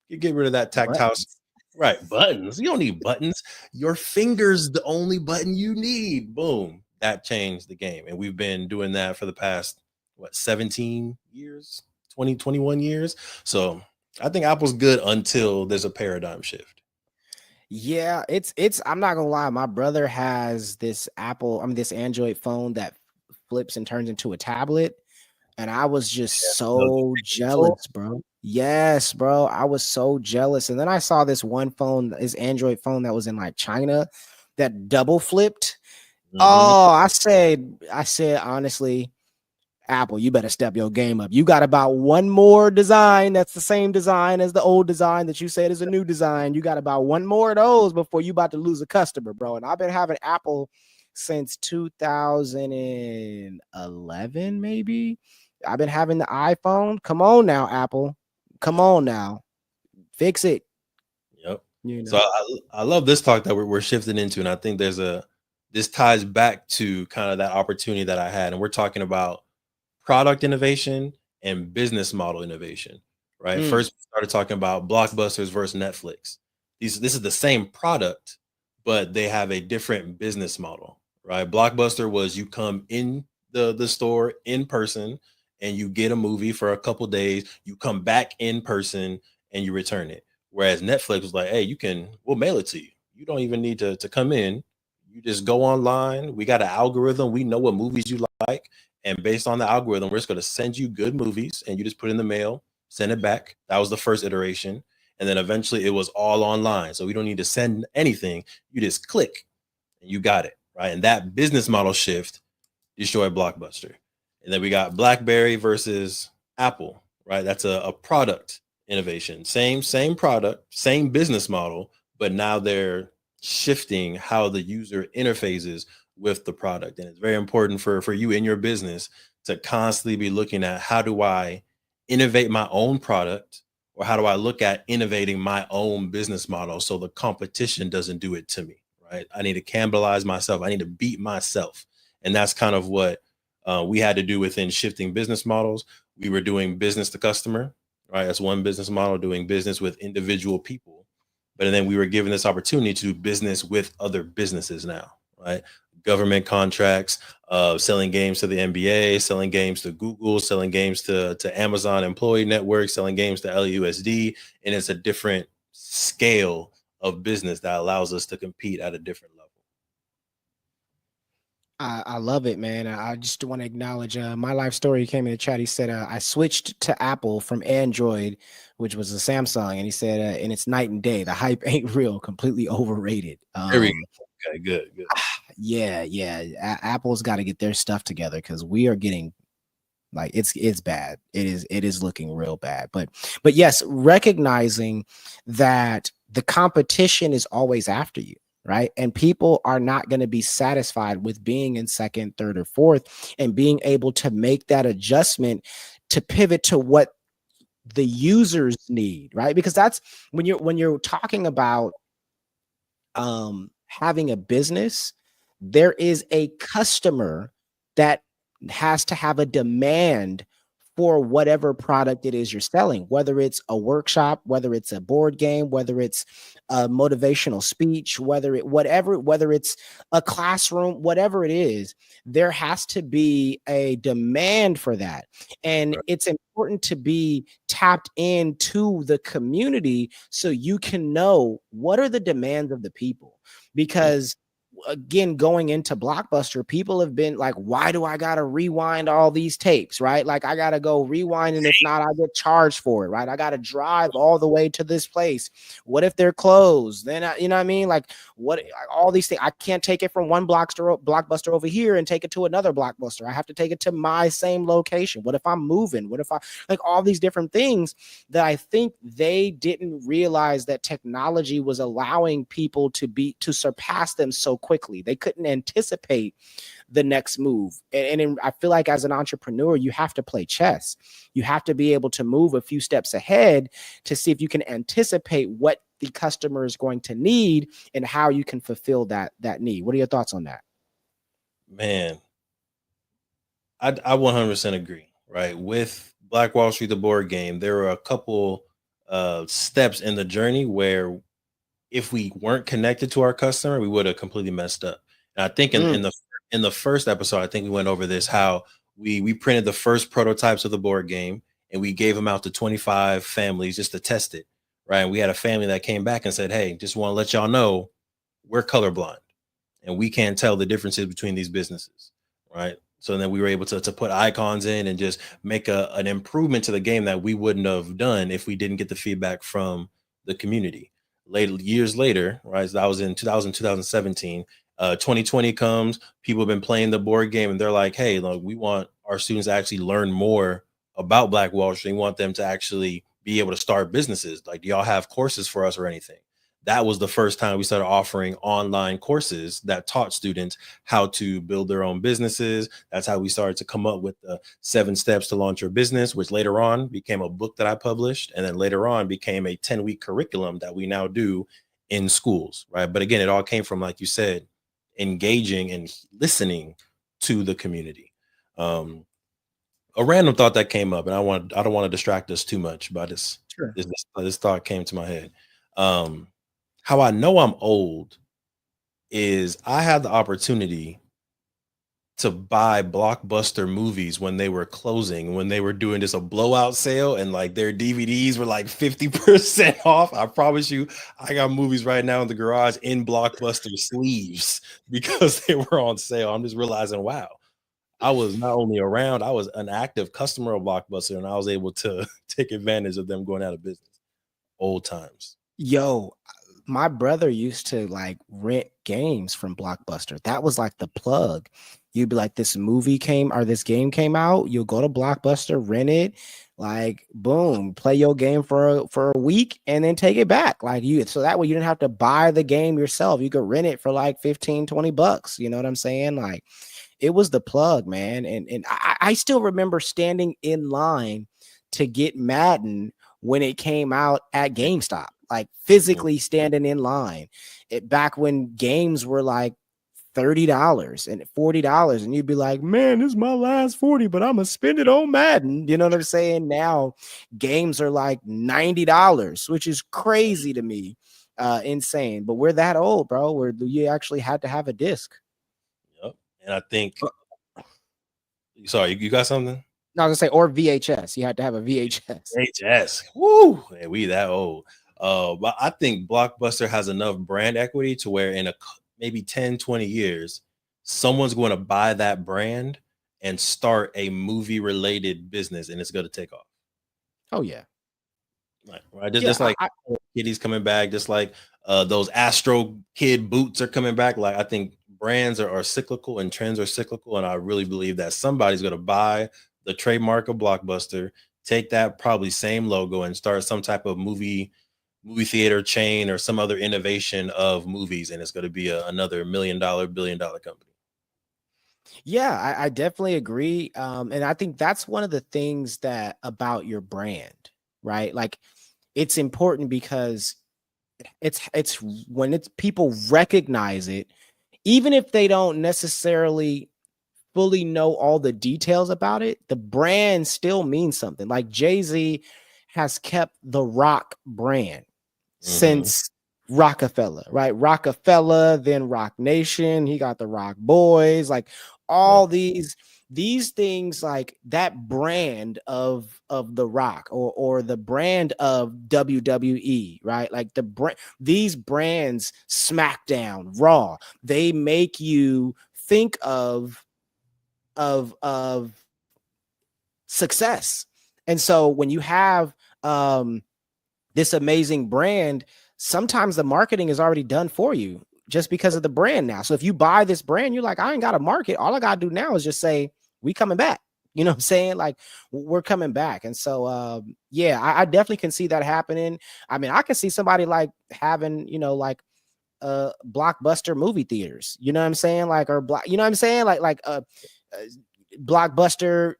you get rid of that tactile. Buttons. Right, buttons. You don't need buttons. Your finger's the only button you need. Boom. That changed the game. And we've been doing that for the past, what, 17 years, 20, 21 years. So I think Apple's good until there's a paradigm shift. Yeah, it's I'm not gonna lie, my brother has this this Android phone that flips and turns into a tablet. And I was just Those so people, jealous, bro. Yes, bro. I was so jealous. And then I saw this one phone, this Android phone that was in like China that double flipped. mhm, Oh, I said honestly, Apple, you better step your game up. You got about one more design that's the same design as the old design that you said is a new design. You got about one more of those before you about to lose a customer, bro. And I've been having Apple since 2011, maybe. I've been having the iPhone. Come on now, Apple. Come yep, on now. Fix it. yep. You So know. I love this talk that we're shifting into. And I think this ties back to kind of that opportunity that I had. And we're talking about product innovation and business model innovation, right? Mm. First, we started talking about blockbusters versus Netflix. This is the same product, but they have a different business model, right? Blockbuster was you come in the store in person and you get a movie for a couple days, you come back in person and you return it. Whereas Netflix was like, hey, we'll mail it to you. You don't even need to come in. You just go online. We got an algorithm. We know what movies you like. And based on the algorithm, we're just going to send you good movies and you just put it in the mail, send it back. That was the first iteration. And then eventually it was all online. So we don't need to send anything. You just click and you got it. Right. And that business model shift destroyed Blockbuster. And then we got BlackBerry versus Apple, right? That's a product innovation. Same product, same business model, but now they're shifting how the user interfaces with the product. And it's very important for you in your business to constantly be looking at how do I innovate my own product or how do I look at innovating my own business model so the competition doesn't do it to me, right? I need to cannibalize myself. I need to beat myself. And that's kind of what we had to do within shifting business models. We were doing business to customer, right? That's one business model, doing business with individual people. But then we were given this opportunity to do business with other businesses now, right? Government contracts, selling games to the NBA, selling games to Google, selling games to Amazon Employee Network, selling games to LUSD. And it's a different scale of business that allows us to compete at a different level. I love it, man. I just want to acknowledge my life story. He came in the chat. He said, I switched to Apple from Android, which was a Samsung. And he said, and it's night and day. The hype ain't real, completely overrated. There we go. Okay, good, good. Yeah. Apple's got to get their stuff together because we are getting like it's bad. It is looking real bad. But yes, recognizing that the competition is always after you, right? And people are not going to be satisfied with being in second, third, or fourth, and being able to make that adjustment to pivot to what the users need, right? Because that's when you're talking about having a business, there is a customer that has to have a demand for whatever product it is you're selling, whether it's a workshop, whether it's a board game, whether it's a motivational speech, whether it's a classroom, whatever it is, there has to be a demand for that. And Right. it's important to be tapped into the community so you can know what are the demands of the people. Yeah. Because again, going into Blockbuster, people have been like, why do I gotta rewind all these tapes, right? Like I gotta go rewind, and if not, I get charged for it, right? I gotta drive all the way to this place. What if they're closed? Then you know what I mean? Like what all these things, I can't take it from one Blockbuster over here and take it to another Blockbuster. I have to take it to my same location. What if I'm moving? What if I like all these different things that I think they didn't realize that technology was allowing people to surpass them so quickly quickly. They couldn't anticipate the next move. I feel like as an entrepreneur, you have to play chess. You have to be able to move a few steps ahead to see if you can anticipate what the customer is going to need and how you can fulfill that need. What are your thoughts on that? Man, I 100% agree. Right, with Black Wall Street, the board game, there were a couple steps in the journey where if we weren't connected to our customer, we would have completely messed up. And I think Mm, in the first episode, I think we went over this how we printed the first prototypes of the board game and we gave them out to 25 families just to test it. Right. And we had a family that came back and said, "Hey, just want to let y'all know we're colorblind and we can't tell the differences between these businesses." Right. So then we were able to put icons in and just make an improvement to the game that we wouldn't have done if we didn't get the feedback from the community. Later, years later, right? So that was in 2017. 2020 comes, people have been playing the board game and they're like, "Hey, look, we want our students to actually learn more about Black Wall Street. We want them to actually be able to start businesses. Like, do y'all have courses for us or anything?" That was the first time we started offering online courses that taught students how to build their own businesses. That's how we started to come up with the 7 steps to launch your business, which later on became a book that I published. And then later on became a 10-week curriculum that we now do in schools. Right. But again, it all came from, like you said, engaging and listening to the community. Um, a random thought that came up, and I don't want to distract us too much, but sure. this thought came to my head. Um, how I know I'm old is I had the opportunity to buy blockbuster movies when they were closing, when they were doing just a blowout sale and like their DVDs were like 50% off. I promise you, I got movies right now in the garage in blockbuster sleeves because they were on sale. I'm just realizing, wow, I was not only around, I was an active customer of Blockbuster and I was able to take advantage of them going out of business. Old times. Yo, my brother used to like rent games from Blockbuster. That was like the plug. You'd be like, this movie came or this game came out. You'll go to Blockbuster, rent it, like boom, play your game for a week and then take it back. Like you, so that way you didn't have to buy the game yourself. You could rent it for like 15-20 bucks. You know what I'm saying? Like it was the plug, man. And I still remember standing in line to get Madden when it came out at GameStop, like Mhm. physically standing in line. It back when games were like $30 and $40, and you'd be like, man, this is my last 40, but I'm gonna spend it on Madden. You know what I'm saying? Now games are like $90, which is crazy to me. Insane. But we're that old, bro, where you actually had to have a disc. Yep. And I think, sorry, you got something? No, I was gonna say, or VHS. You had to have a VHS. HS. Woo! Man, we that old. But I think Blockbuster has enough brand equity to where in maybe 10, 20 years, someone's going to buy that brand and start a movie related business and it's going to take off. Oh yeah. Right. Yeah. Just like Kitty's coming back, just like those Astro Kid boots are coming back. Like I think brands are cyclical and trends are cyclical. And I really believe that somebody's going to buy the trademark of Blockbuster, take that probably same logo and start some type of movie theater chain or some other innovation of movies. And it's going to be another $1 million, $1 billion company. Yeah, I definitely agree. And I think that's one of the things that about your brand, right? Like it's important because it's when it's people recognize it, even if they don't necessarily fully know all the details about it, the brand still means something. Like Jay-Z has kept the Rock brand Hmm. since Rockefeller, right? Rockefeller, then Rock Nation. He got the Rock Boys, like Right. all these things, like that brand of the Rock or the brand of WWE, right? Like the brand, these brands, SmackDown, Raw, they make you think of success. And so when you have this amazing brand, sometimes the marketing is already done for you just because of the brand now. So if you buy this brand, you're like, I ain't got to market. All I got to do now is just say, we coming back. You know what I'm saying? Like we're coming back. And so, yeah, I definitely can see that happening. I mean, I can see somebody like having, like blockbuster movie theaters. You know what I'm saying? Like, or block, you know what I'm saying? Uh blockbuster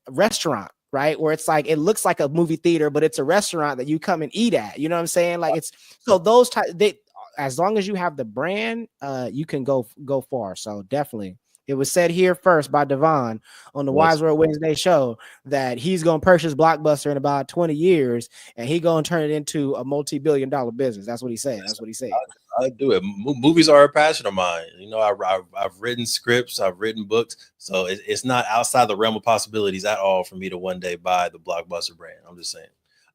restaurant, right? Where it's like it looks like a movie theater, but it's a restaurant that you come and eat at. You know what I'm saying? Like it's so those type they as long as you have the brand, you can go far. So definitely. It was said here first by Devon on the Yes. Wise World Wednesday show that he's gonna purchase Blockbuster in about 20 years and he gonna turn it into a multi-billion-dollar business. That's what he said. That's what he said. I do it. Movies are a passion of mine. You know, I've written scripts, I've written books, so it's not outside the realm of possibilities at all for me to one day buy the Blockbuster brand. I'm just saying.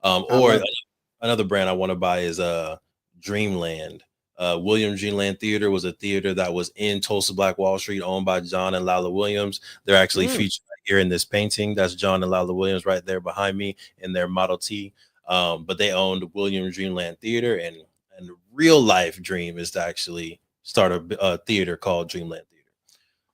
I Or love it. another brand I want to buy is Dreamland. Williams Dreamland Theater was a theater that was in Tulsa, Black Wall Street, owned by John and Lala Williams. They're actually Mm. featured right here in this painting. That's John and Lala Williams right there behind me in their Model T. But they owned Williams Dreamland Theater, and the real life dream is to actually start a theater called Dreamland Theater.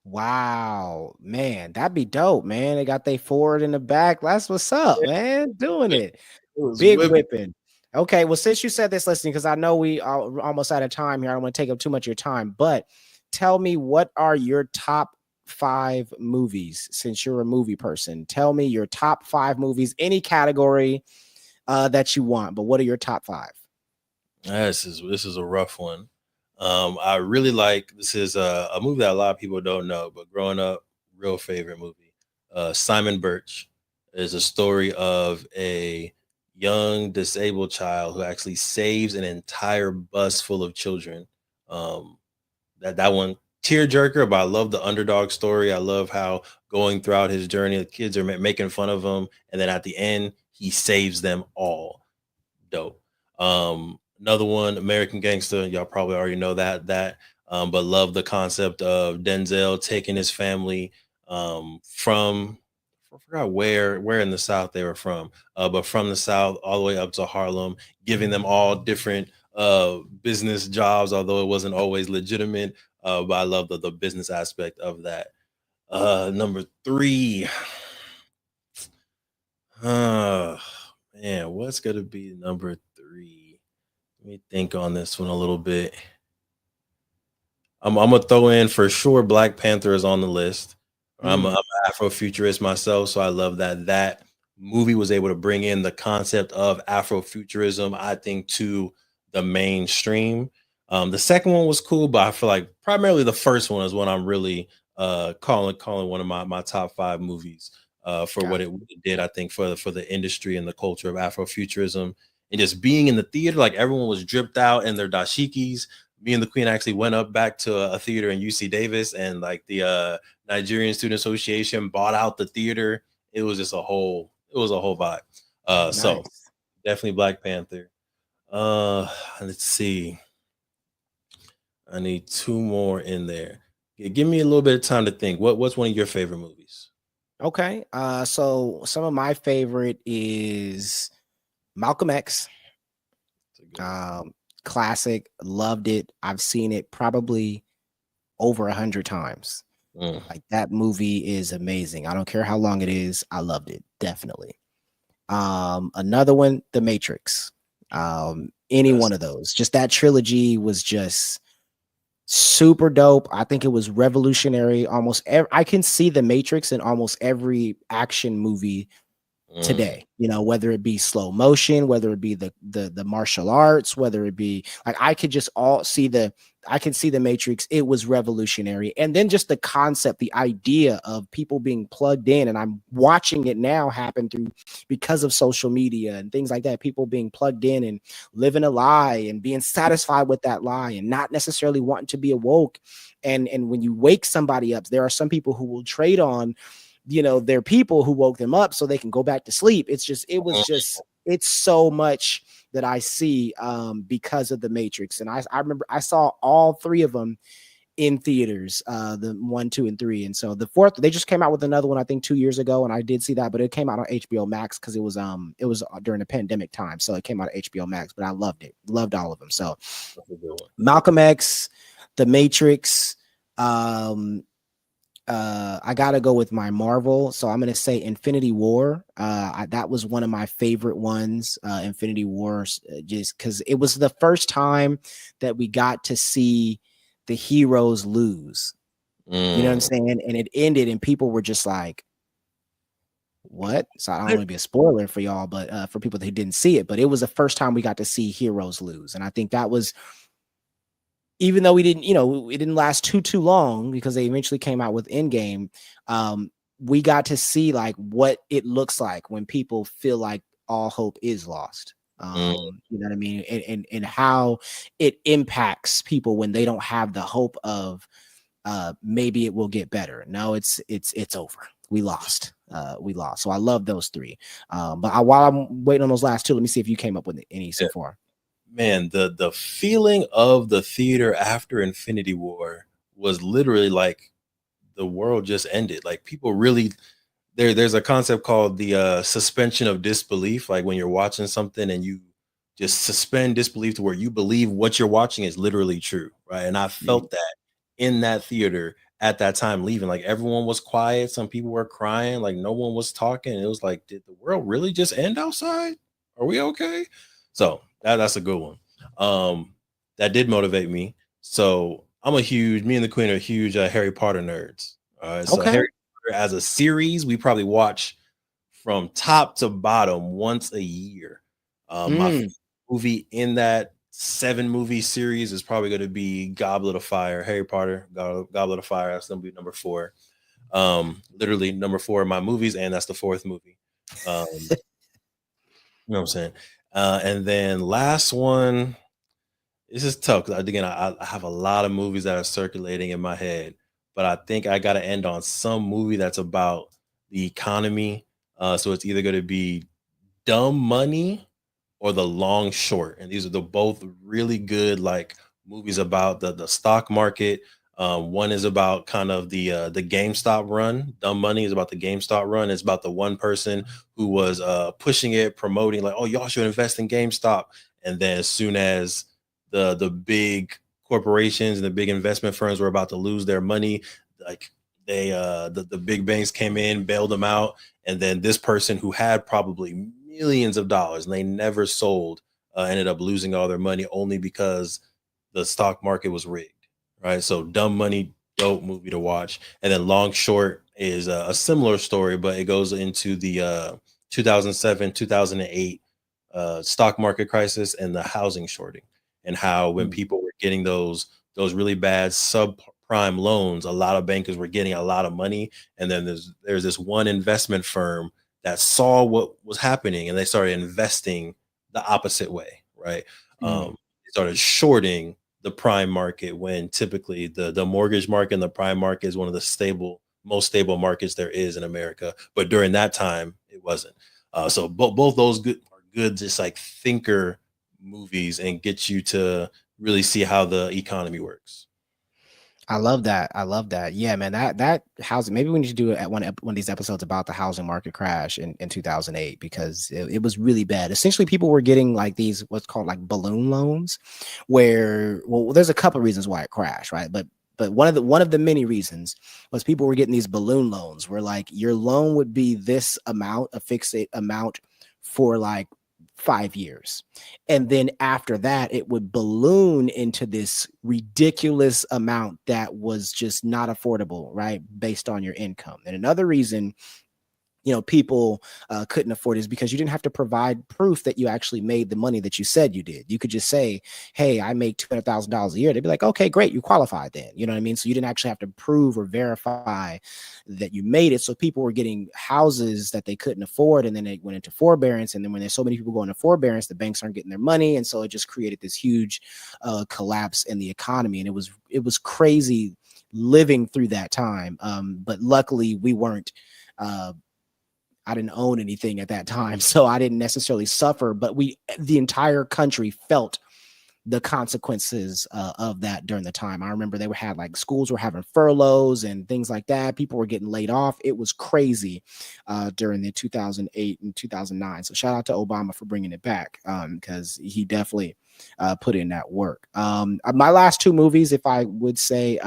Wow, man, that'd be dope, man. They got they forward in the back. That's what's up, man. Doing It it. was Big whipping. whipping. Okay, well, since you said this, listening, because I know we are almost out of time here. I don't want to take up too much of your time, but tell me, what are your top 5 movies? Since you're a movie person, tell me your top 5 movies, any category that you want. But what are your top 5? This is a rough one. I really like this is a movie that a lot of people don't know, but growing up, real favorite movie. Simon Birch is a story of a young disabled child who actually saves an entire bus full of children. Um, that one tearjerker, but I love the underdog story. I love how going throughout his journey, the kids are making fun of him, and then at the end, he saves them all. Dope. Another one, American Gangster. Y'all probably already know but love the concept of Denzel taking his family from I forgot where in the South they were from, but from the South all the way up to Harlem, giving them all different business jobs, although it wasn't always legitimate. But I love the business aspect of that. Number three, uh, man, what's gonna be number three? Let me think on this one a little bit. I'm gonna throw in for sure. Black Panther is on the list. I'm Mm, an Afrofuturist myself, so I love that movie was able to bring in the concept of Afrofuturism. I think to the mainstream. The second one was cool, but I feel like primarily the first one is what I'm really calling one of my top 5 movies for what got it did. I think for the industry and the culture of Afrofuturism and just being in the theater, like everyone was dripped out in their dashikis. Me and the Queen actually went up back to a theater in UC Davis, and like the Nigerian Student Association bought out the theater. It was a whole vibe. So nice. definitely Black Panther. Uh, let's see. I need 2 more in there. Give me a little bit of time to think. What's one of your favorite movies? Okay. So some of my favorite is Malcolm X. It's a good one. Um, Classic. Loved it. I've seen it probably over 100 times. Mm, Like that movie is amazing. I don't care how long it is. I loved it. Definitely. Another one, The Matrix. Any that's one of those. Just that trilogy was just super dope. I think it was revolutionary. I can see The Matrix in almost every action movie mm, today, whether it be slow motion, whether it be the martial arts, whether it be like I can see the Matrix. It was revolutionary. And then just the concept, the idea of people being plugged in, and I'm watching it now happen through because of social media and things like that, people being plugged in and living a lie and being satisfied with that lie and not necessarily wanting to be awoke. And when you wake somebody up, there are some people who will trade on their people who woke them up so they can go back to sleep. It's so much that I see because of the Matrix. And I remember I saw all 3 of them in theaters, the 1, 2, and 3. And so the 4th, they just came out with another one, I think 2 years ago. And I did see that, but it came out on HBO Max because it was during the pandemic time. So it came out on HBO Max, but I loved it. Loved all of them. So that's a good one. Malcolm X, the Matrix, um, I gotta go with my Marvel, so I'm gonna say Infinity War. That was one of my favorite ones. Infinity War, just because it was the first time that we got to see the heroes lose. You know what I'm Mm. saying? And it ended, and people were just like, "What?" So I don't want to be a spoiler for y'all, but for people who didn't see it, but it was the first time we got to see heroes lose, and I think that was, even though we didn't, it didn't last too long because they eventually came out with Endgame. Um, we got to see like what it looks like when people feel like all hope is lost. Mm. You know what I mean, and how it impacts people when they don't have the hope of maybe it will get better. No, it's over. We lost. We lost. So I love those three. While I'm waiting on those last two, let me see if you came up with any so Yeah. far. Man, the feeling of the theater after Infinity War was literally like the world just ended. Like people really there's a concept called the suspension of disbelief, like when you're watching something and you just suspend disbelief to where you believe what you're watching is literally true, right? And I Mm. felt that in that theater at that time leaving. Like everyone was quiet, some people were crying, like no one was talking. It was like, did the world really just end outside? Are we okay? So that's a good one. That did motivate me. So me and the Queen are huge Harry Potter nerds. All right, so Okay. Harry as a series, we probably watch from top to bottom once a year. My favorite Mm. movie in that 7 movie series is probably going to be Goblet of Fire, Harry Potter, Goblet of Fire. That's going to be number 4. Literally number 4 in my movies, and that's the 4th movie. You know what I'm saying? And then last one, this is tough because again, I have a lot of movies that are circulating in my head, but I think I got to end on some movie that's about the economy. So it's either going to be Dumb Money or The Long Short, and these are the both really good like movies about the stock market. One is about kind of the GameStop run. Dumb Money is about the GameStop run. It's about the one person who was pushing it, promoting like, oh, y'all should invest in GameStop. And then as soon as the big corporations and the big investment firms were about to lose their money, like the big banks came in, bailed them out, and then this person who had probably millions of dollars and they never sold ended up losing all their money only because the stock market was rigged, right? So Dumb Money, dope movie to watch. And then Long Short is a similar story, but it goes into the 2007 2008 stock market crisis and the housing shorting, and how when Mm. people were getting those really bad subprime loans, a lot of bankers were getting a lot of money, and then there's this one investment firm that saw what was happening and they started investing the opposite way, right? Mm. They started shorting the prime market when typically the mortgage market and the prime market is one of the most stable markets there is in America. But during that time, it wasn't. So both those are good, just like thinker movies, and get you to really see how the economy works. I love that. I love that. Yeah, man. That housing. Maybe we need to do it at one of these episodes about the housing market crash in 2008 because it was really bad. Essentially, people were getting like these what's called like balloon loans, where there's a couple of reasons why it crashed, right? But one of the many reasons was people were getting these balloon loans where like your loan would be this amount, a fixed amount for like 5 years. And then after that, it would balloon into this ridiculous amount that was just not affordable, right? Based on your income. And another reason people couldn't afford it is because you didn't have to provide proof that you actually made the money that you said you did. You could just say, hey, I make $200,000 a year. They'd be like, okay, great, you qualified then. You know what I mean? So you didn't actually have to prove or verify that you made it. So people were getting houses that they couldn't afford, and then they went into forbearance. And then when there's so many people going into forbearance, the banks aren't getting their money, and so it just created this huge collapse in the economy. And it was crazy living through that time. But luckily, we weren't. I didn't own anything at that time, so I didn't necessarily suffer. But the entire country, felt the consequences of that during the time. I remember had like schools were having furloughs and things like that. People were getting laid off. It was crazy during the 2008 and 2009. So shout out to Obama for bringing it back because he definitely put in that work. My last two movies, if I would say.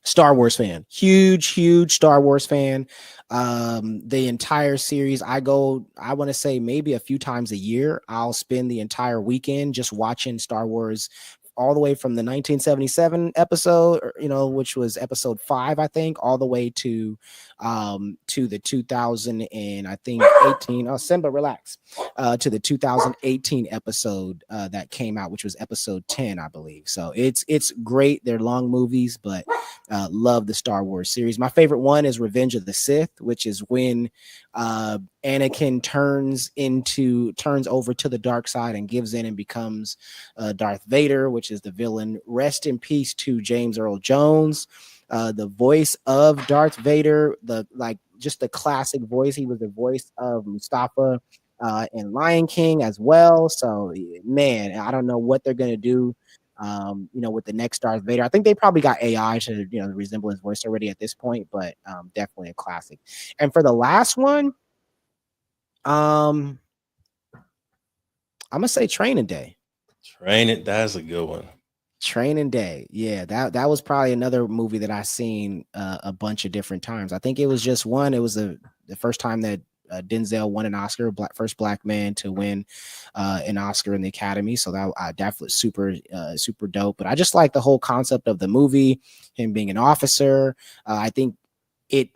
Star Wars fan, huge Star Wars fan. The entire series, I want to say maybe a few times a year. I'll spend the entire weekend just watching Star Wars all the way from the 1977 episode, which was episode 5, I think, all the way to the 2000 and I think 18. Oh, Simba, relax. To the 2018 episode that came out, which was episode 10, I believe. So it's great. They're long movies, but love the Star Wars series. My favorite one is Revenge of the Sith, which is when Anakin turns over to the dark side and gives in and becomes Darth Vader, which is the villain. Rest in peace to James Earl Jones, the voice of Darth Vader, just the classic voice. He was the voice of Mustafa in Lion King as well. So man, I don't know what they're gonna do. With the next Darth Vader, I think they probably got AI to resemble his voice already at this point, but definitely a classic. And for the last one, I'm gonna say Training Day. Training, that's a good one. Training Day, yeah, that was probably another movie that I seen a bunch of different times. I think it was just one. It was the first time that Denzel won an Oscar, first black man to win an Oscar in the Academy. So that definitely super dope. But I just like the whole concept of the movie, him being an officer. I think it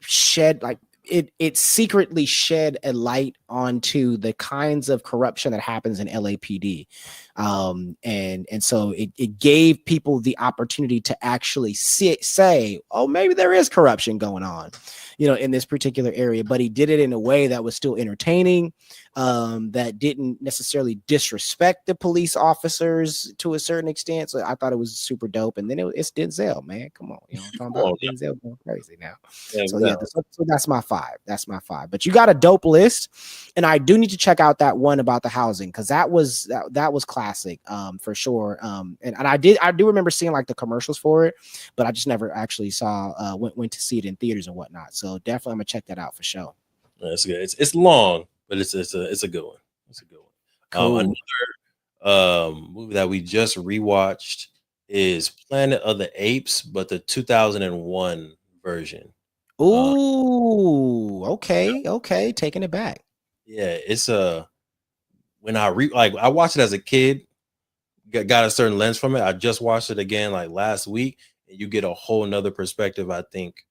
secretly shed a light onto the kinds of corruption that happens in LAPD. And so it gave people the opportunity to actually say, oh, maybe there is corruption going on, in this particular area, but he did it in a way that was still entertaining, that didn't necessarily disrespect the police officers to a certain extent. So I thought it was super dope. And then it's Denzel, man. Come on, I'm talking about Oh, Denzel going crazy now. yeah, So yeah, exactly. so that's my 5. That's my 5. But you got a dope list, and I do need to check out that one about the housing, because that was classic, for sure. And I do remember seeing like the commercials for it, but I just never actually saw went to see it in theaters and whatnot. So definitely I'm gonna check that out for sure. That's good. It's long, but it's a good one. It's a good one. Cool. Another movie that we just rewatched is Planet of the Apes, but the 2001 version. Uh, Ooh, okay, taking it back. yeah, it's a when I watched it as a kid, got a certain lens from it. I just watched it again like last week, and you get a whole nother perspective. I think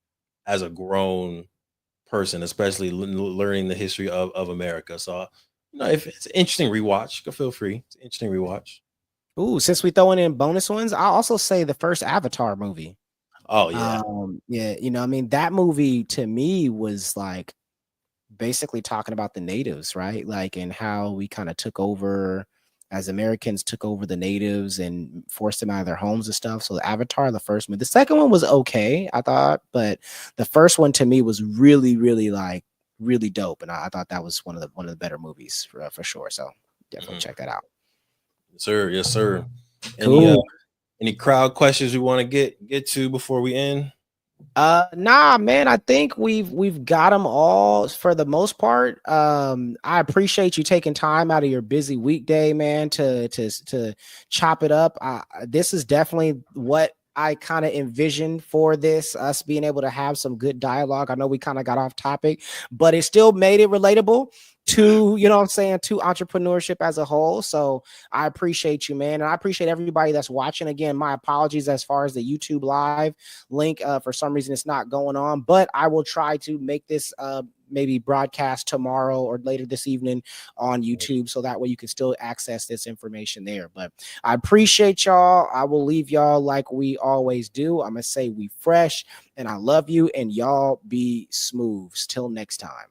as a grown person, especially learning the history of America. So, if it's an interesting rewatch, go feel free. It's an interesting rewatch. Ooh, since we throwing in bonus ones, I'll also say the first Avatar movie. Oh yeah. Yeah, I mean, that movie to me was like basically talking about the natives, right? Like, and how we kind of took over as Americans, took over the natives and forced them out of their homes and stuff. So Avatar, the first one, the second one was okay, I thought, but the first one to me was really like really dope, and I thought that was one of the better movies for sure. So definitely Mhm. check that out. Yes, sir. Yes, sir. Any Cool. any crowd questions we want to get to before we end? Nah, man, I think we've got them all for the most part. I appreciate you taking time out of your busy weekday, man, to chop it up. This is definitely what I kind of envisioned for this, us being able to have some good dialogue. I know we kind of got off topic, but it still made it relatable to, what I'm saying, to entrepreneurship as a whole. So I appreciate you, man. And I appreciate everybody that's watching. Again, my apologies as far as the YouTube live link. For some reason, it's not going on, but I will try to make this maybe broadcast tomorrow or later this evening on YouTube, so that way you can still access this information there. But I appreciate y'all. I will leave y'all like we always do. I'm gonna say we fresh, and I love you, and y'all be smooth. Till next time.